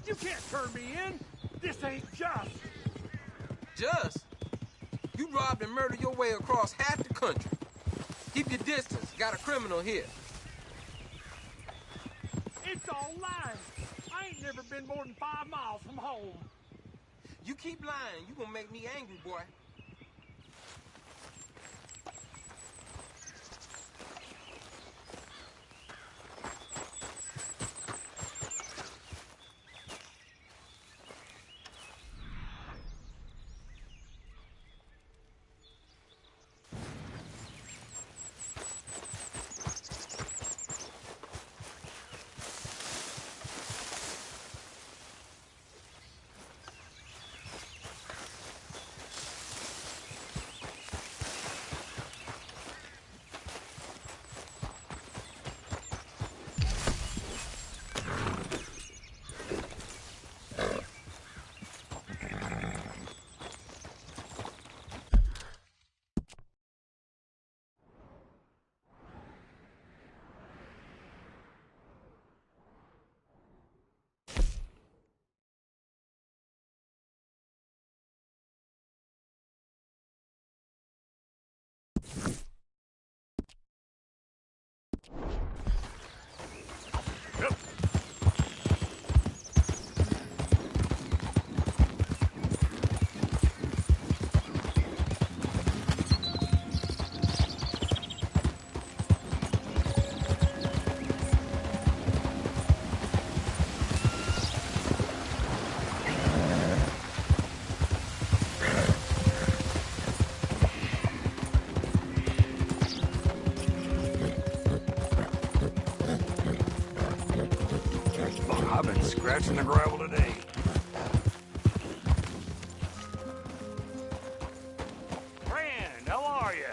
You can't turn me in. This ain't just. Just? You robbed and murdered your way across half the country. Keep your distance. Got a criminal here. It's all lying. I ain't never been more than 5 miles from home. You keep lying, you gonna make me angry, boy. I've been scratching the gravel today. Friend, how are you?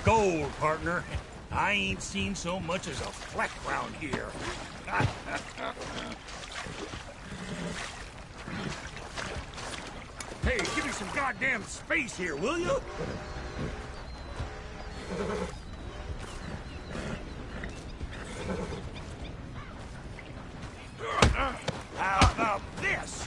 Gold, partner. I ain't seen so much as a fleck round here. Hey, give me some goddamn space here, will you? How about this?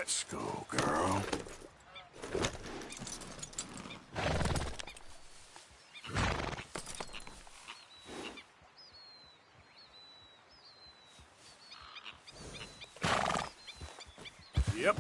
Let's go, girl. Yep.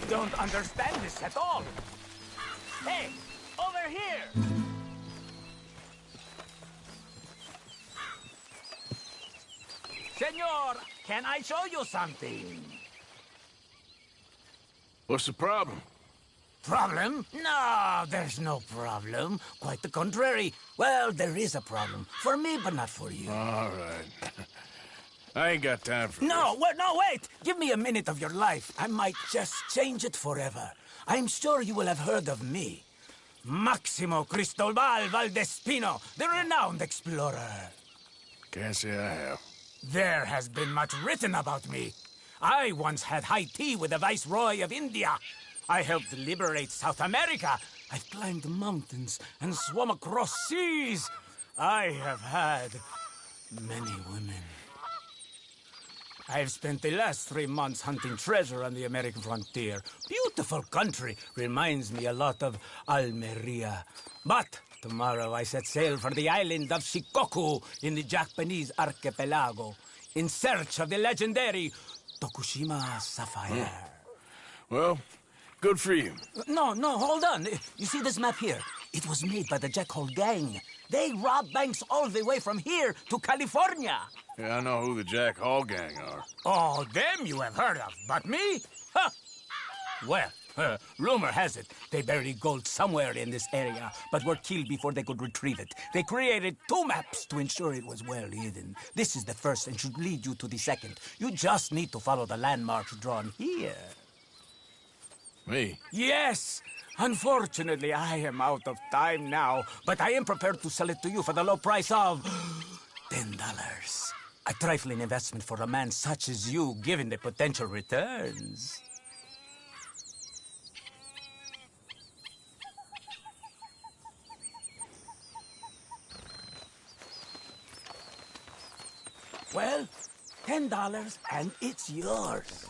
Don't understand this at all. Hey, over here! Senor, can I show you something? What's the problem? Problem? No, there's no problem. Quite the contrary. Well, there is a problem. For me, but not for you. All right. I ain't got time for No, wait! Give me a minute of your life. I might just change it forever. I'm sure you will have heard of me. Maximo Cristobal Valdespino, the renowned explorer. Can't say I have. There has been much written about me. I once had high tea with the Viceroy of India. I helped liberate South America. I've climbed mountains and swum across seas. I have had many women. I've spent the last 3 months hunting treasure on the American frontier. Beautiful country. Reminds me a lot of Almeria. But tomorrow I set sail for the island of Shikoku in the Japanese archipelago in search of the legendary Tokushima sapphire. Well, good for you. No, hold on. You see this map here? It was made by the Jackhole gang. They rob banks all the way from here to California. Yeah, I know who the Jack Hall gang are. Oh, them you have heard of, but me? Huh. Well, rumor has it they buried gold somewhere in this area, but were killed before they could retrieve it. They created 2 maps to ensure it was well hidden. This is the first and should lead you to the second. You just need to follow the landmarks drawn here. Me? Yes! Unfortunately, I am out of time now, but I am prepared to sell it to you for the low price of $10. A trifling investment for a man such as you, given the potential returns. Well, $10 and it's yours.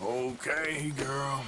Okay, girl.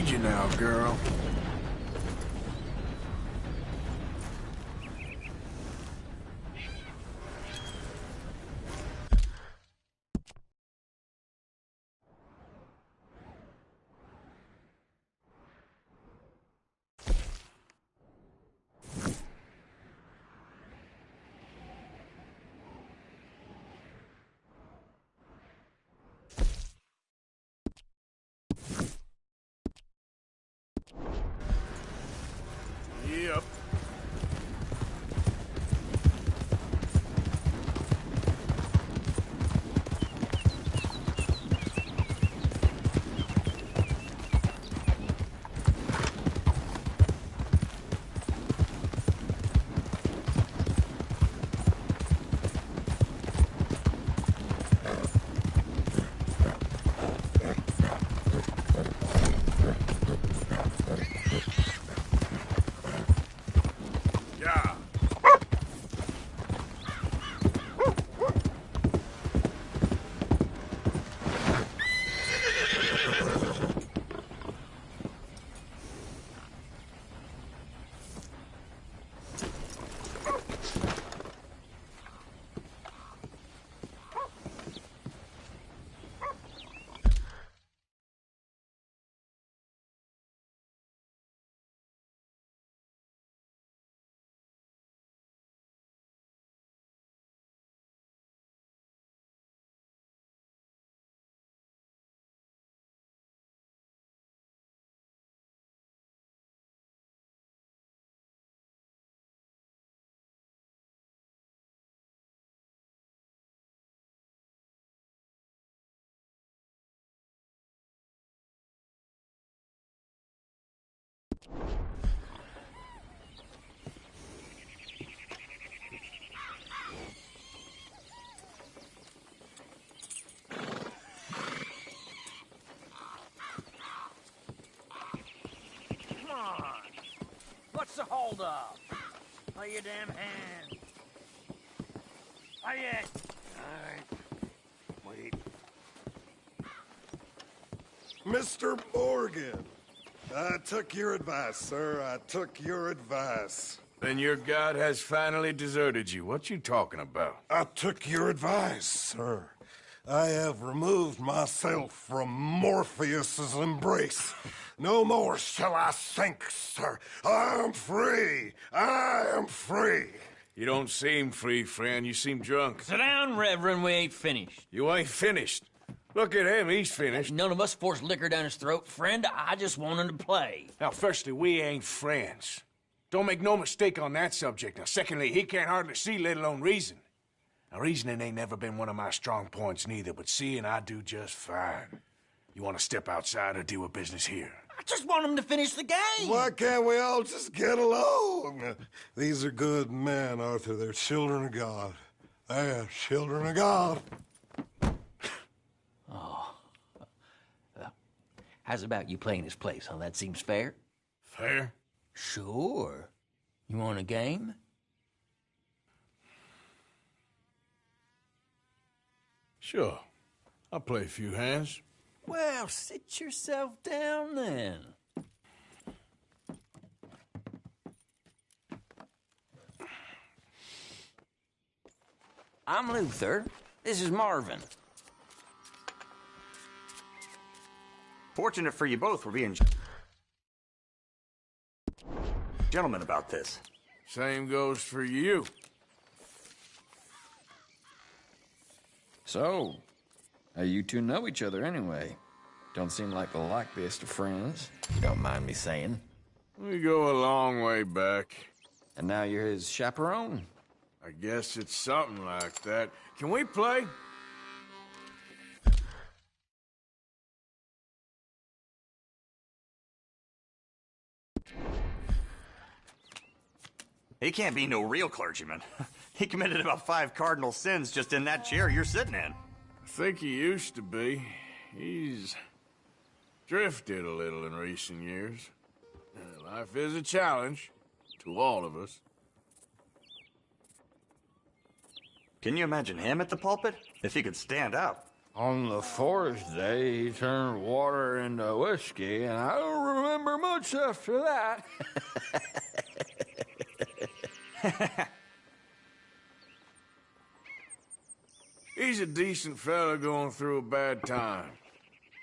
need you now, girl. Yep. Come on. What's the holdup? Lay your damn hand. Lay it. All right. Wait. Mr. Morgan, I took your advice, sir. I took your advice. Then your god has finally deserted you. What you talking about? I took your advice, sir. I have removed myself from Morpheus's embrace. No more shall I sink, sir. I am free. I am free. You don't seem free, friend. You seem drunk. Sit down, Reverend. We ain't finished. You ain't finished. Look at him. He's finished. None of us forced liquor down his throat. Friend, I just want him to play. Now, firstly, we ain't friends. Don't make no mistake on that subject. Now, secondly, he can't hardly see, let alone reason. Now, reasoning ain't never been one of my strong points neither, but seeing I do just fine. You want to step outside or deal with business here? I just want him to finish the game. Why can't we all just get along? These are good men, Arthur. They're children of God. They're children of God. Oh. How's about you playing his place, huh? That seems fair? Fair? Sure. You want a game? Sure. I'll play a few hands. Well, sit yourself down then. I'm Luther. This is Marvin. Fortunate for you both, we're being gentlemen about this. Same goes for you. So, how you two know each other anyway? Don't seem like the likeliest of friends. You don't mind me saying. We go a long way back. And now you're his chaperone? I guess it's something like that. Can we play? He can't be no real clergyman. He committed about 5 cardinal sins just in that chair you're sitting in. I think he used to be. He's drifted a little in recent years. Life is a challenge to all of us. Can you imagine him at the pulpit? If he could stand up. On the fourth day, he turned water into whiskey, and I don't remember much after that. He's a decent fella going through a bad time.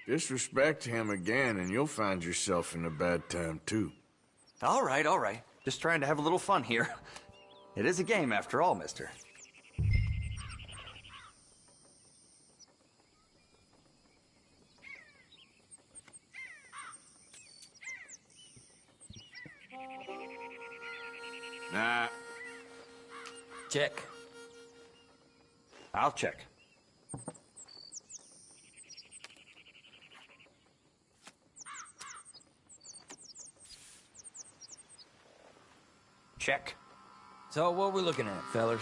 Disrespect him again, and you'll find yourself in a bad time, too. All right, all right. Just trying to have a little fun here. It is a game, after all, mister. Nah. Check. I'll check. Check. So what are we looking at, fellers?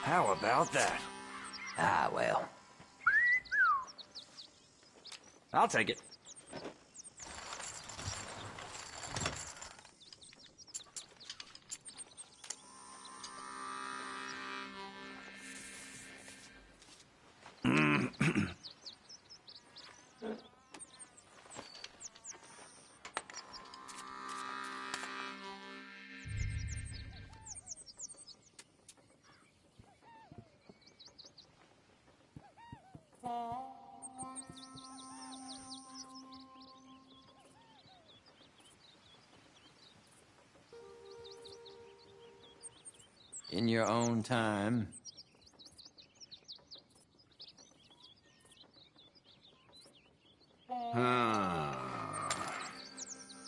How about that? Ah, well. I'll take it. In your own time.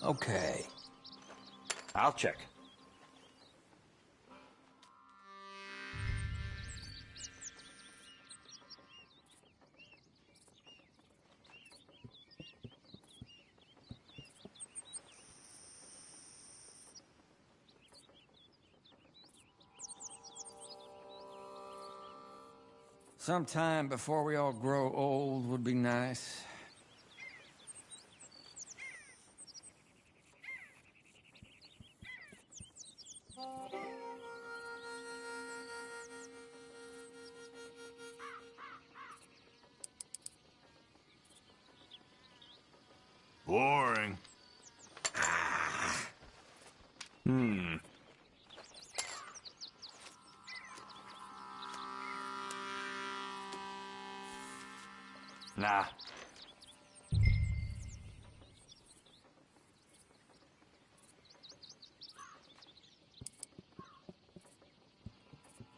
Okay. I'll check. Sometime before we all grow old would be nice. Boring. Nah.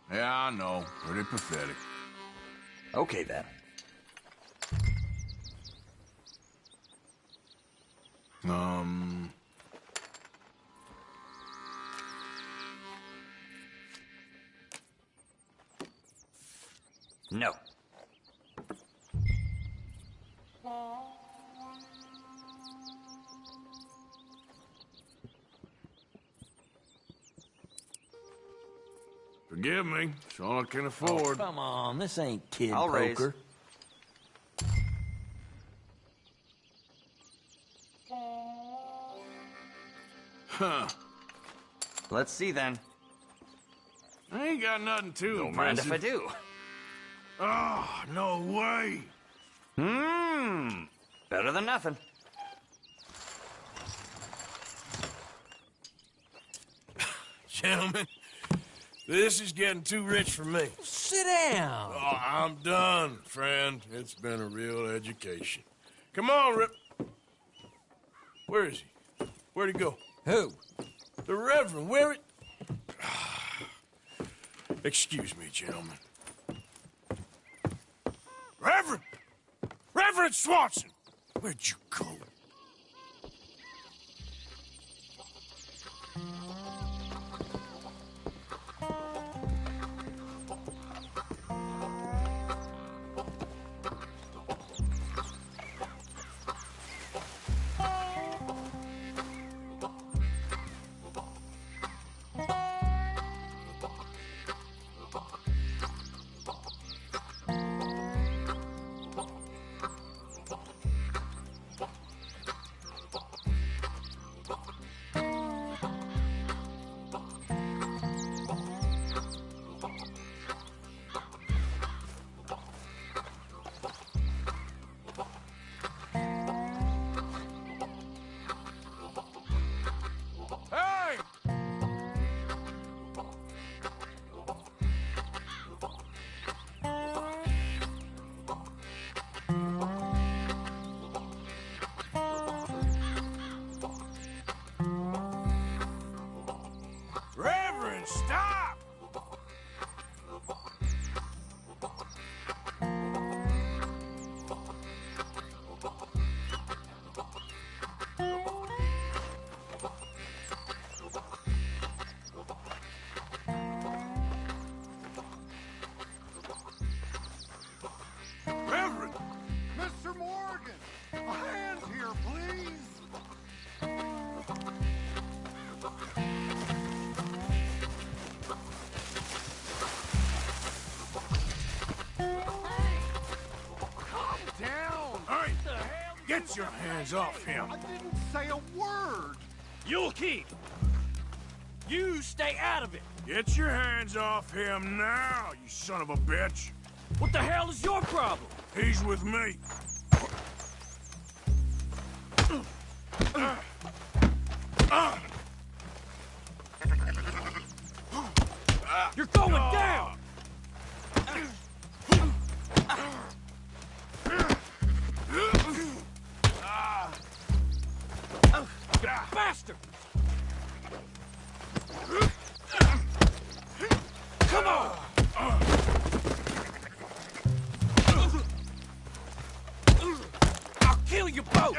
Yeah, I know. Pretty pathetic. Okay, then. No. Forgive me. It's all I can afford. Oh, come on, this ain't kid I'll poker. raise. Huh. Let's see, then. I ain't got nothing too Don't mind if I do. Oh, no way. Better than nothing. Gentlemen, this is getting too rich for me. Sit down. Oh, I'm done, friend. It's been a real education. Come on, Rip. Where is he? Where'd he go? Who? The Reverend. Where it? Excuse me, gentlemen. Reverend! Reverend Swanson! Where'd you go? Get your hands off him. I didn't say a word. You'll keep. You stay out of it. Get your hands off him now, you son of a bitch. What the hell is your problem? He's with me. You're going down! You bastard! Come on! I'll kill you both!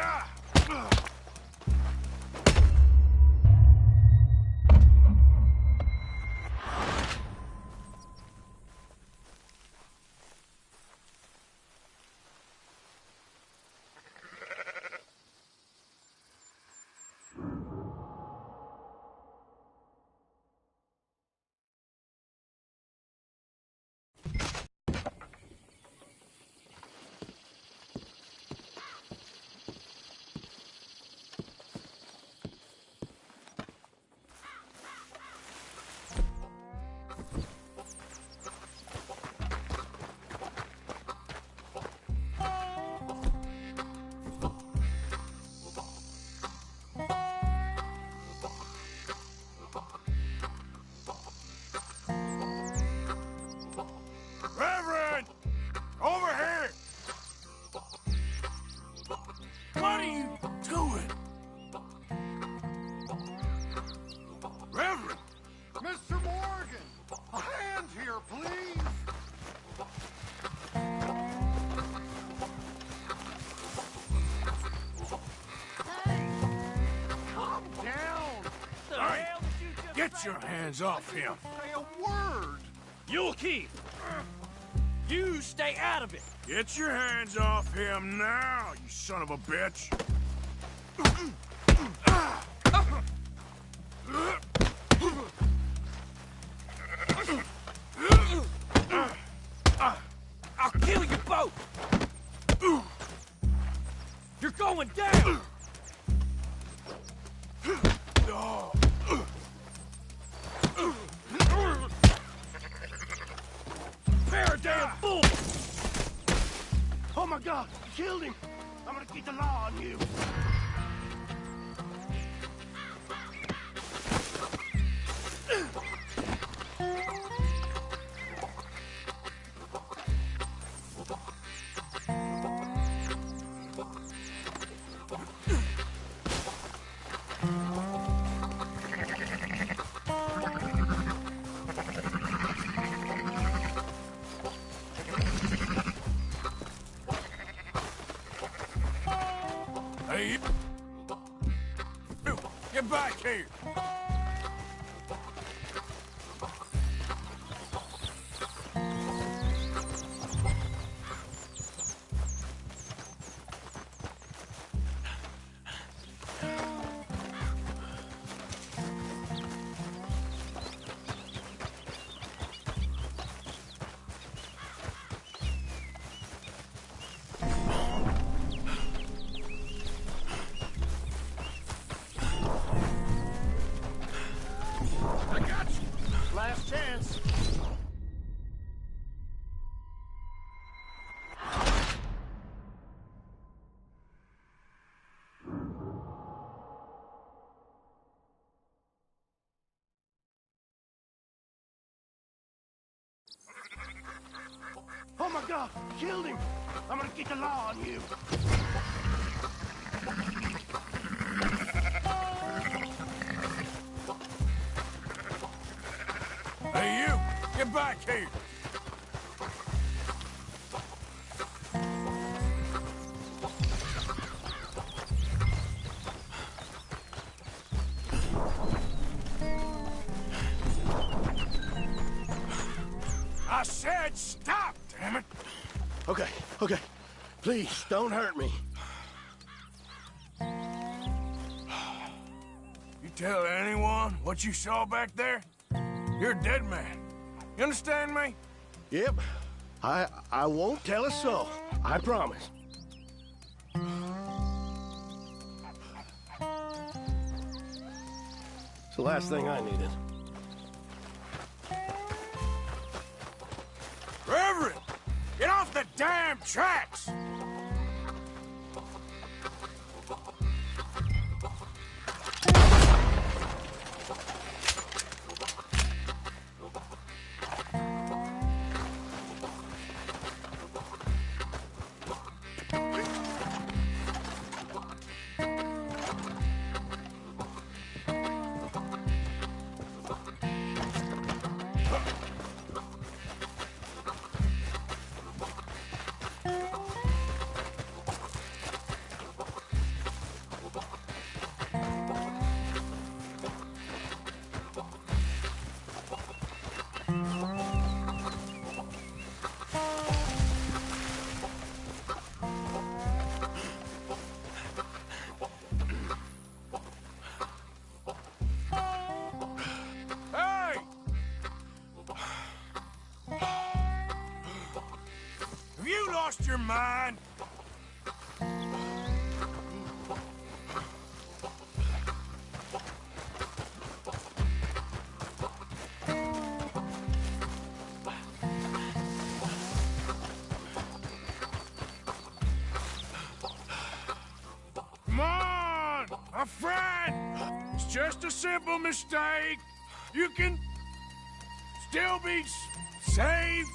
Reverend! Over here! What are you doing? Reverend! Mr. Morgan, a hand here, please. Hey, calm down. The Hey, hell did you just get your hands off him. Say a word. You'll keep. You stay out of it. Get your hands off him now, you son of a bitch. I'll kill you both. You're going down. Pair of damn fools. Oh my God, you killed him. I'm gonna keep the law on you. Hey, you! Get back here! I got you. Last chance. Oh my God, you killed him. I'm gonna get the law on you. Hey, you! Get back here! I said stop, damn it! Okay, okay. Please, don't hurt me. You tell anyone what you saw back there? You're a dead man. You understand me? Yep. I won't tell a soul. I promise. It's the last thing I needed. Reverend, get off the damn tracks! Have you lost your mind? Come on, my friend. It's just a simple mistake. You can still be saved.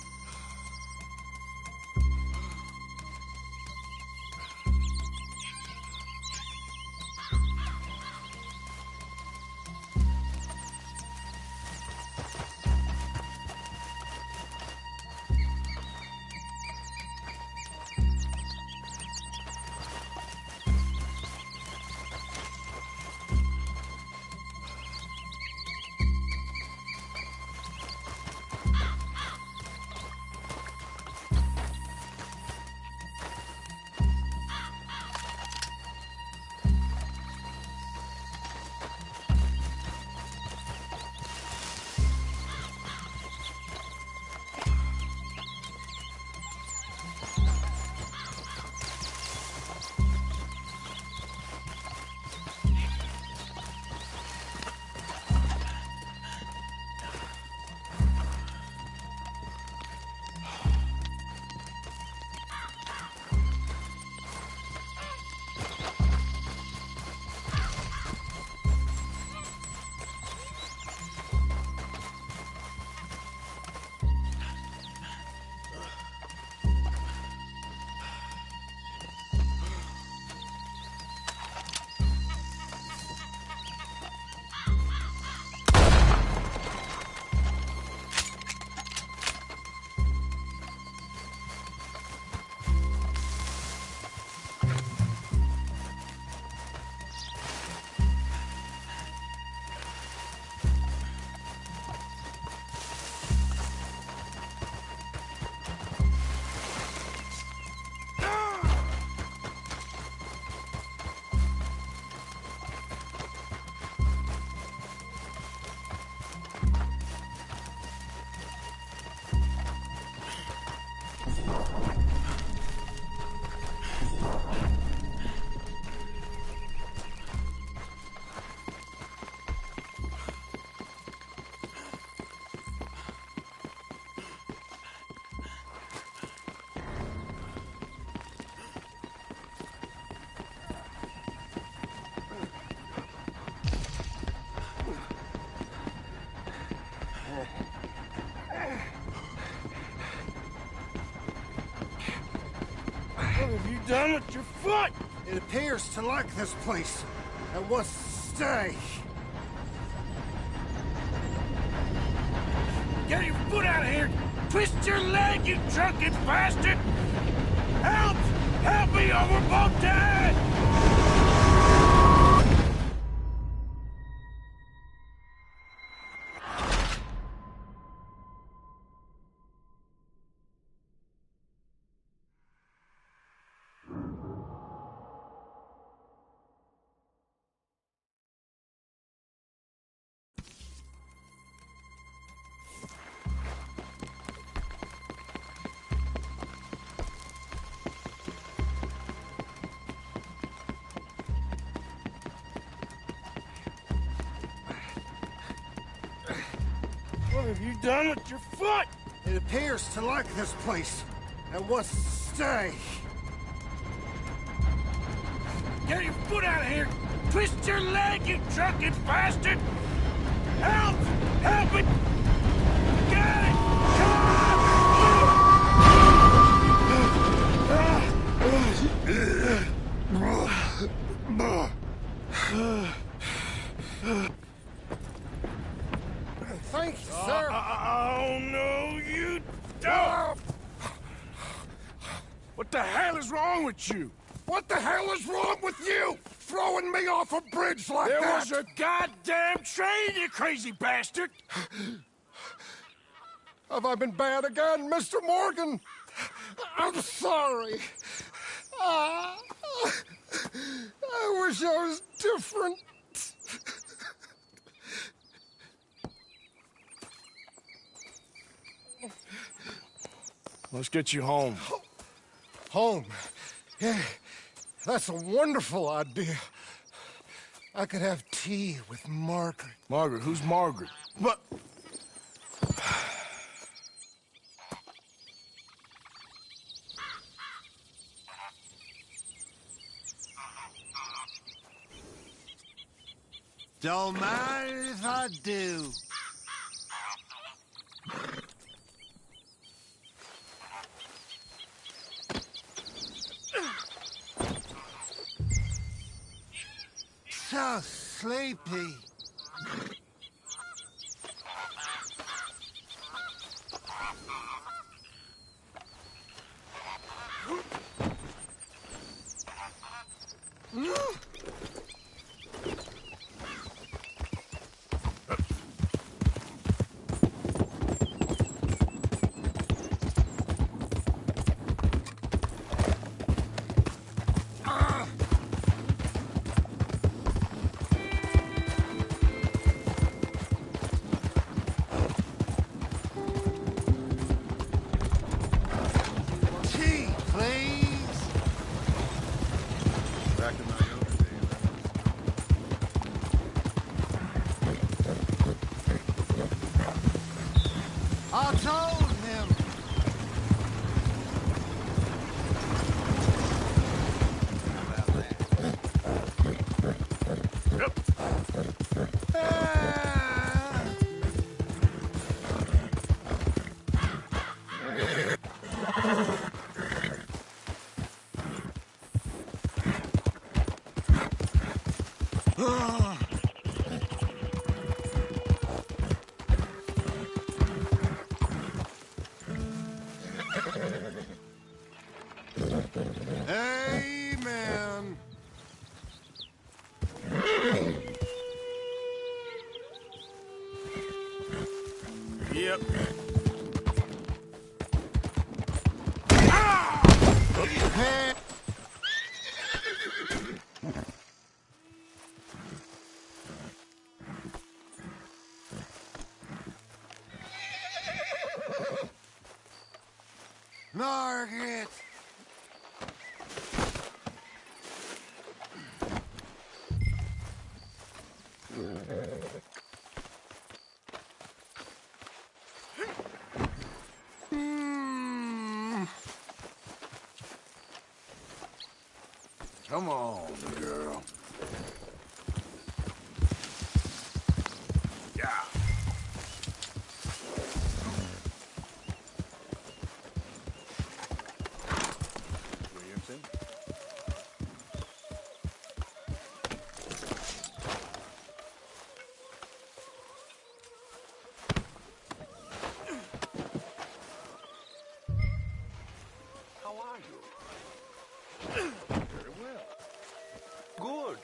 What have you done with your foot? It appears to like this place and wants to stay. Get your foot out of here! Twist your leg, you drunken bastard! Help! Help me, or we're both dead! have you done with your foot? It appears to like this place and wants to stay. Get your foot out of here! Twist your leg, you drunken bastard! Help! Help it! Got it! Thank you, sir. Oh, no, you don't! What the hell is wrong with you? What the hell is wrong with you? Throwing me off a bridge like There that? was a goddamn train, you crazy bastard! Have I been bad again, Mr. Morgan? I'm sorry. I wish I was different. Let's get you home. Home? Yeah, that's a wonderful idea. I could have tea with Margaret. Margaret? Who's Margaret? But... Don't mind if I do. So sleepy. Tea, please. Back in my younger days, I told him. Amen. Yep. Margaret. Come on, girl. Yeah. Williamson. How are you? Very well. Good.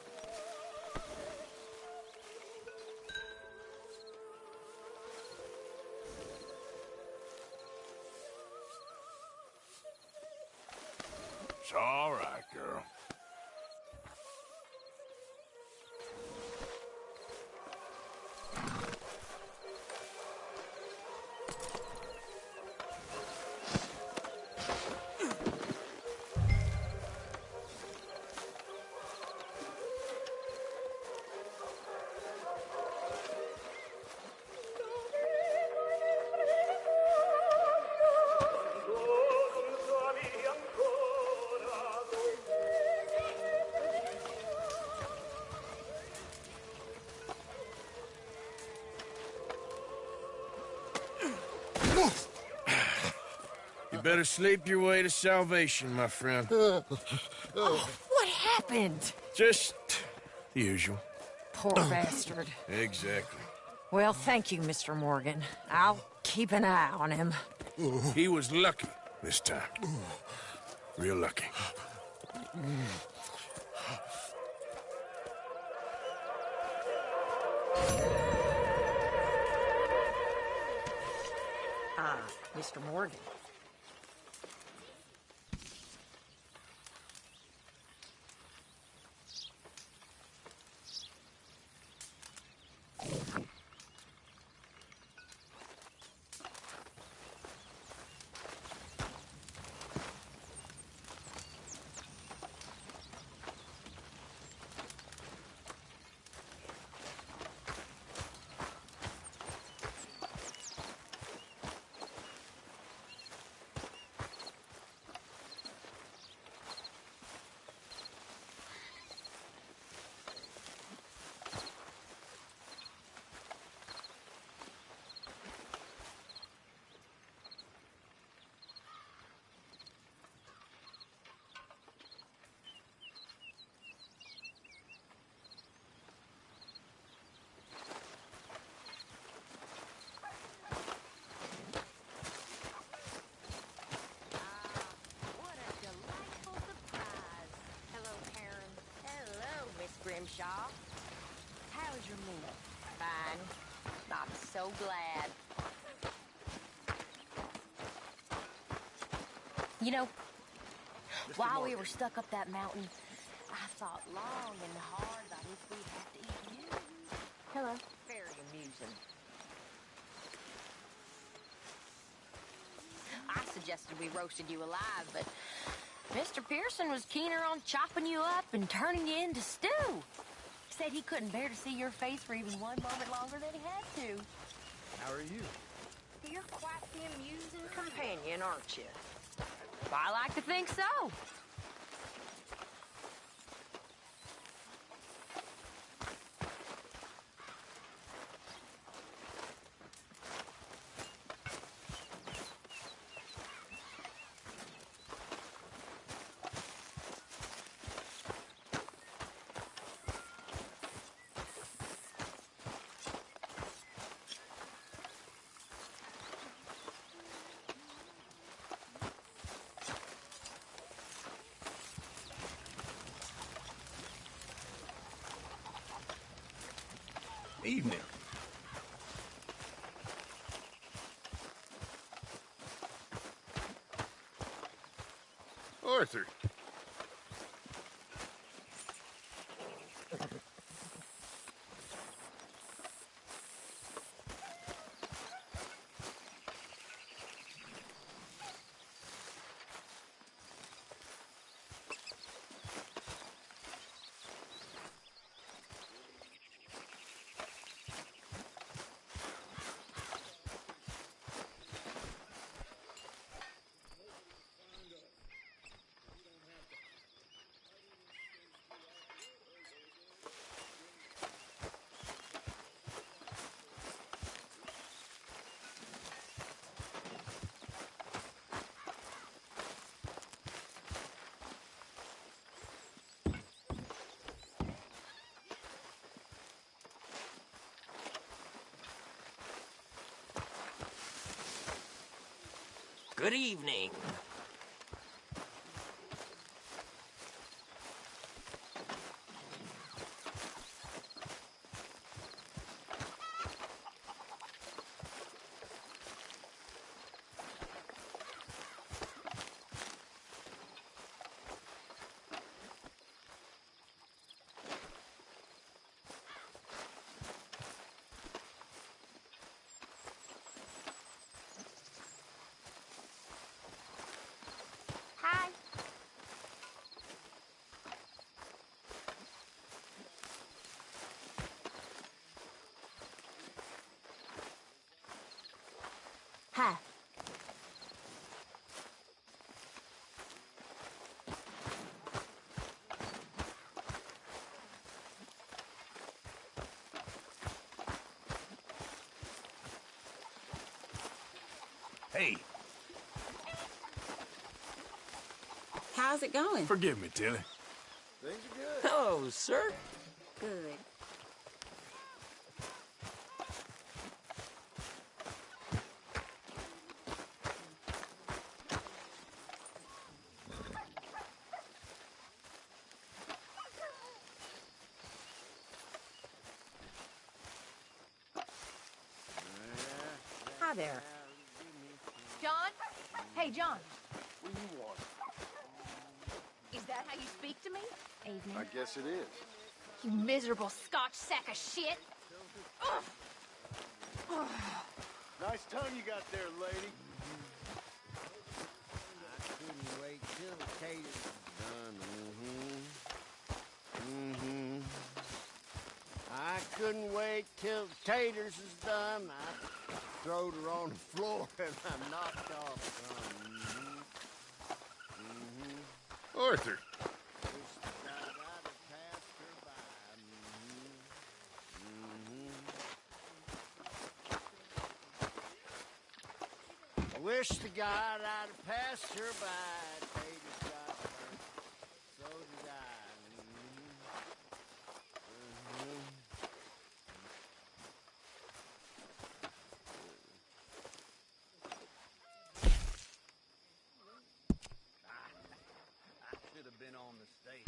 It's all right, girl. You better sleep your way to salvation, my friend. Oh, what happened? Just the usual. Poor bastard. Exactly. Well, thank you, Mr. Morgan. I'll keep an eye on him. He was lucky this time. Real lucky. Mr. Morgan. Grimshaw. How's your meal? Fine. I'm so glad. You know, while we were stuck up that mountain, I thought long and hard about if we had to eat you. Hello. Very amusing. I suggested we roasted you alive, but Mr. Pearson was keener on chopping you up and turning you into stew. Said he couldn't bear to see your face for even one moment longer than he had to. How are you? You're quite the amusing companion, aren't you? I like to think so. Evening. Arthur. Good evening. Hi. Hi. Hey. How's it going? Forgive me, Tilly. Things are good. Hello, sir. Good. Hi there. John? Hey, John. What do you want? Is that how you speak to me? Evening. I guess it is. You miserable Scotch sack of shit. Ugh. Ugh. Nice tongue you got there, lady. I couldn't wait till the taters was done. I couldn't wait till the taters is done. I throwed her on the floor and I knocked off some. Arthur. I wish to God I'd have passed her by. Taters got hurt. So did I. I should have been on the stage.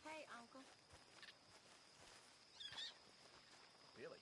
Hey, Uncle. Billy.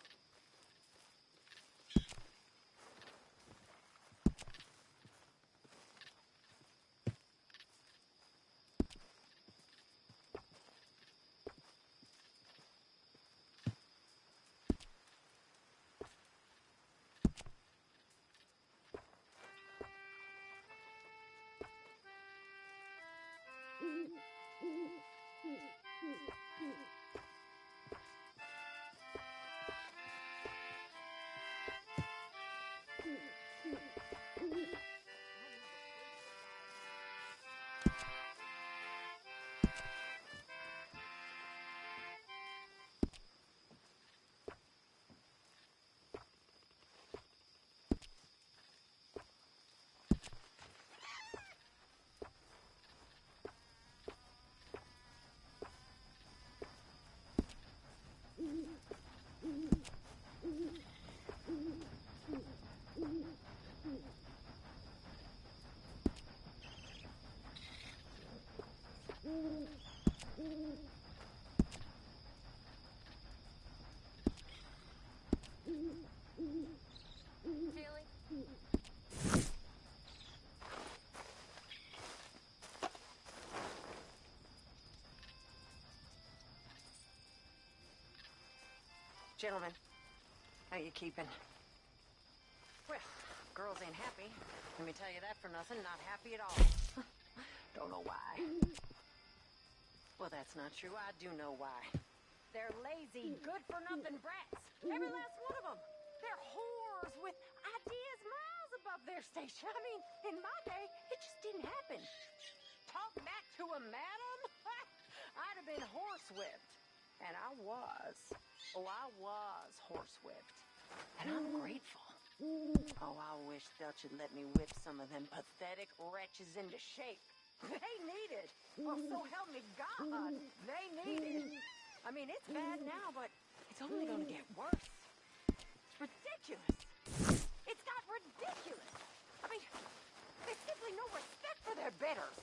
Gentlemen, how you keeping? Well, girls ain't happy. Let me tell you that for nothing. Not happy at all. Don't know why. Well, that's not true. I do know why. They're lazy, good-for-nothing brats. Every last one of them. They're whores with ideas miles above their station. I mean, in my day, it just didn't happen. Talk back to a madam? I'd have been horsewhipped. And I was. Oh, I was horsewhipped. And I'm grateful. Oh, I wish Dutch had let me whip some of them pathetic wretches into shape. They need it. Oh, so help me God. They need it. I mean, it's bad now, but it's only going to get worse. It's ridiculous. It's got ridiculous. I mean, there's simply no respect for their betters.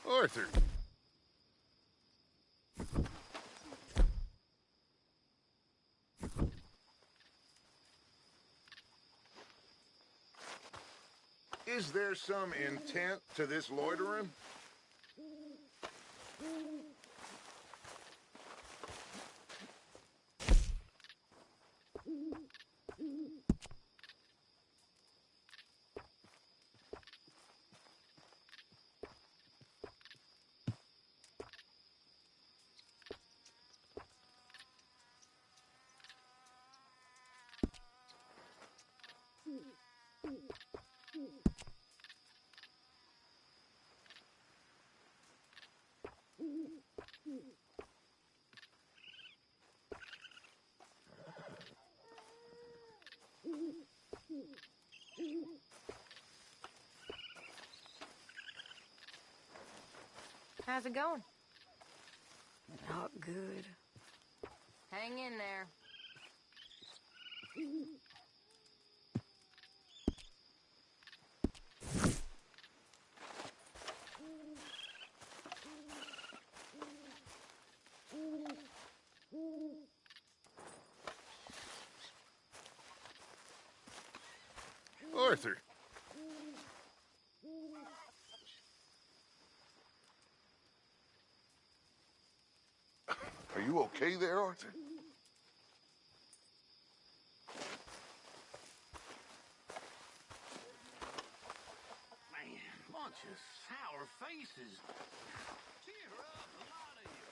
Arthur. Is there some intent to this loitering? How's it going? Not good. Hang in there. Arthur. Are you okay there, Arthur? Man, bunch of sour faces. Cheer up, a lot of you.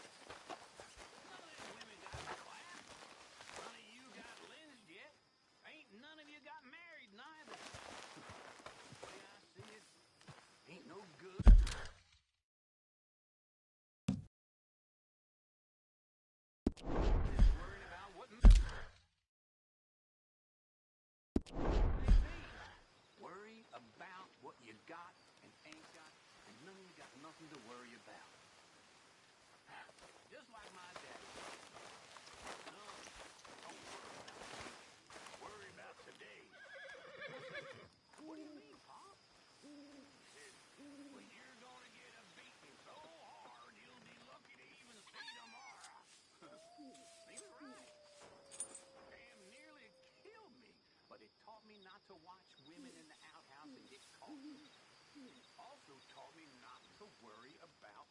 None of them women got class. None of you got lynched yet. Ain't none of you got married neither. The way I see it, ain't no good. Just worrying about what worry about what you got and ain't got, and none of you got nothing to worry about. Just like my daddy. No, don't worry about me. Worry about today. What do you mean, Pop? He said, well, you're gonna get a beating so hard you'll be lucky to even see tomorrow. He's right. Damn nearly killed me, but it taught me not to watch women in the outhouse and get caught. Also taught me not to worry about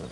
Yep.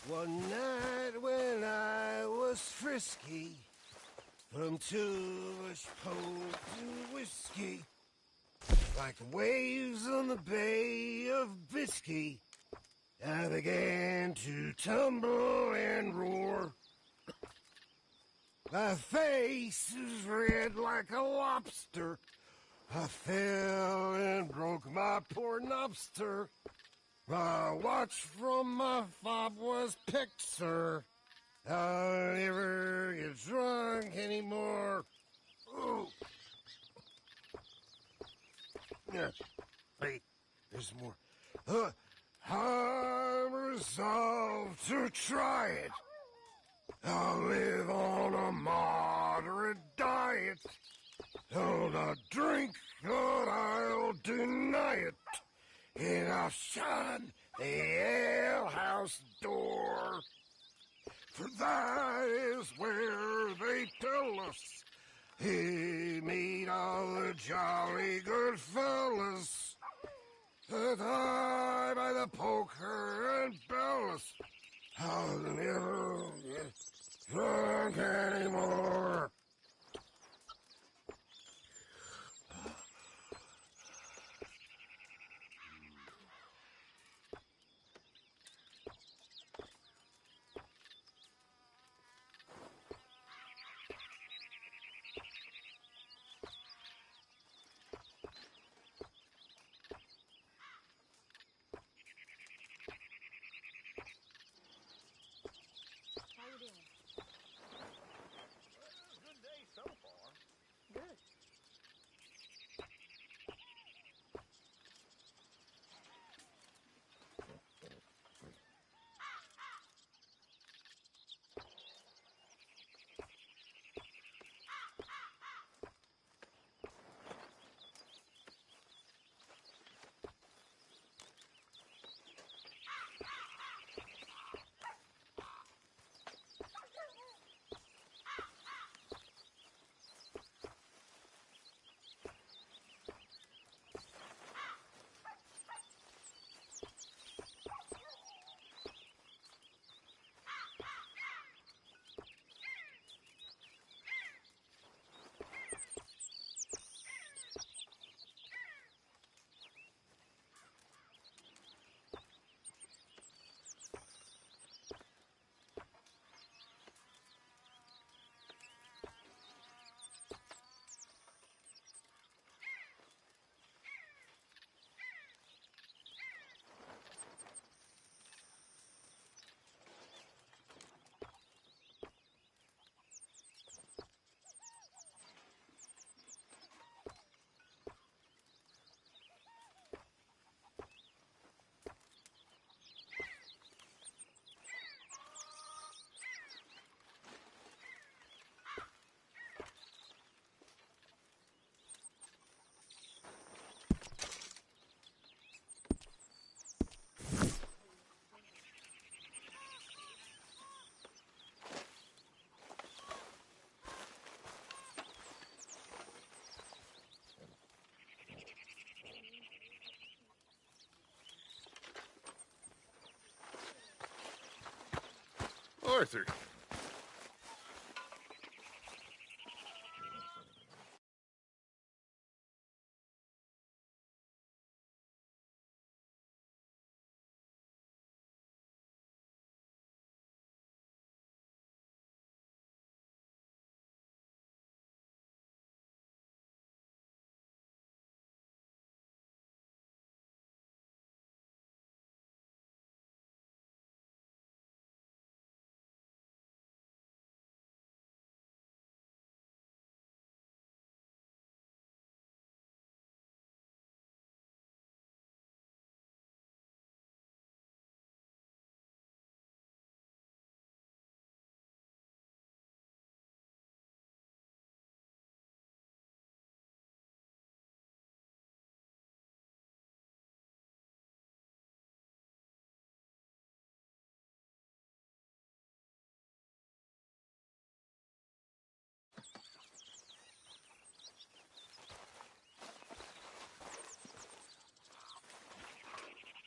One night when I was frisky, from Tulish Pole to whiskey, like the waves on the Bay of Biscay, I began to tumble and roar. My face was red like a lobster. I fell and broke my poor knobster. My watch from my fob was picked, sir. I'll never get drunk anymore. Ooh. Yeah. Wait, there's more. I'm resolved to try it. I'll live on a moderate diet. I'll not drink, but I'll deny it. And I'll shun the alehouse door. For that is where they tell us he meet all the jolly good fellas that die by the poker and bellas. I'll never get drunk anymore. Arthur.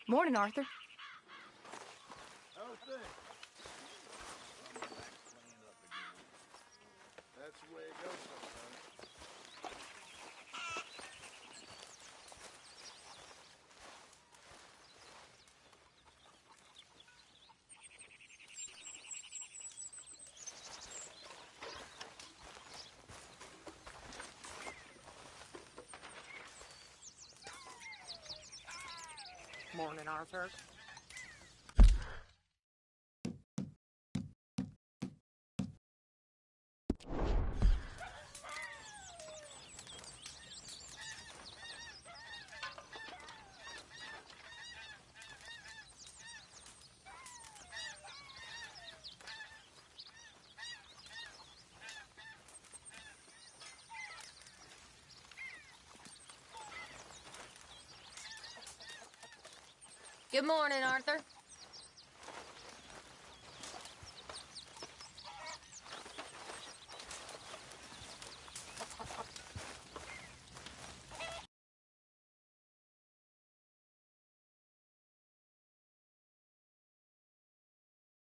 Morning, Arthur. How's things? That's the way it goes sometimes. Morning, Arthur. Good morning, Arthur.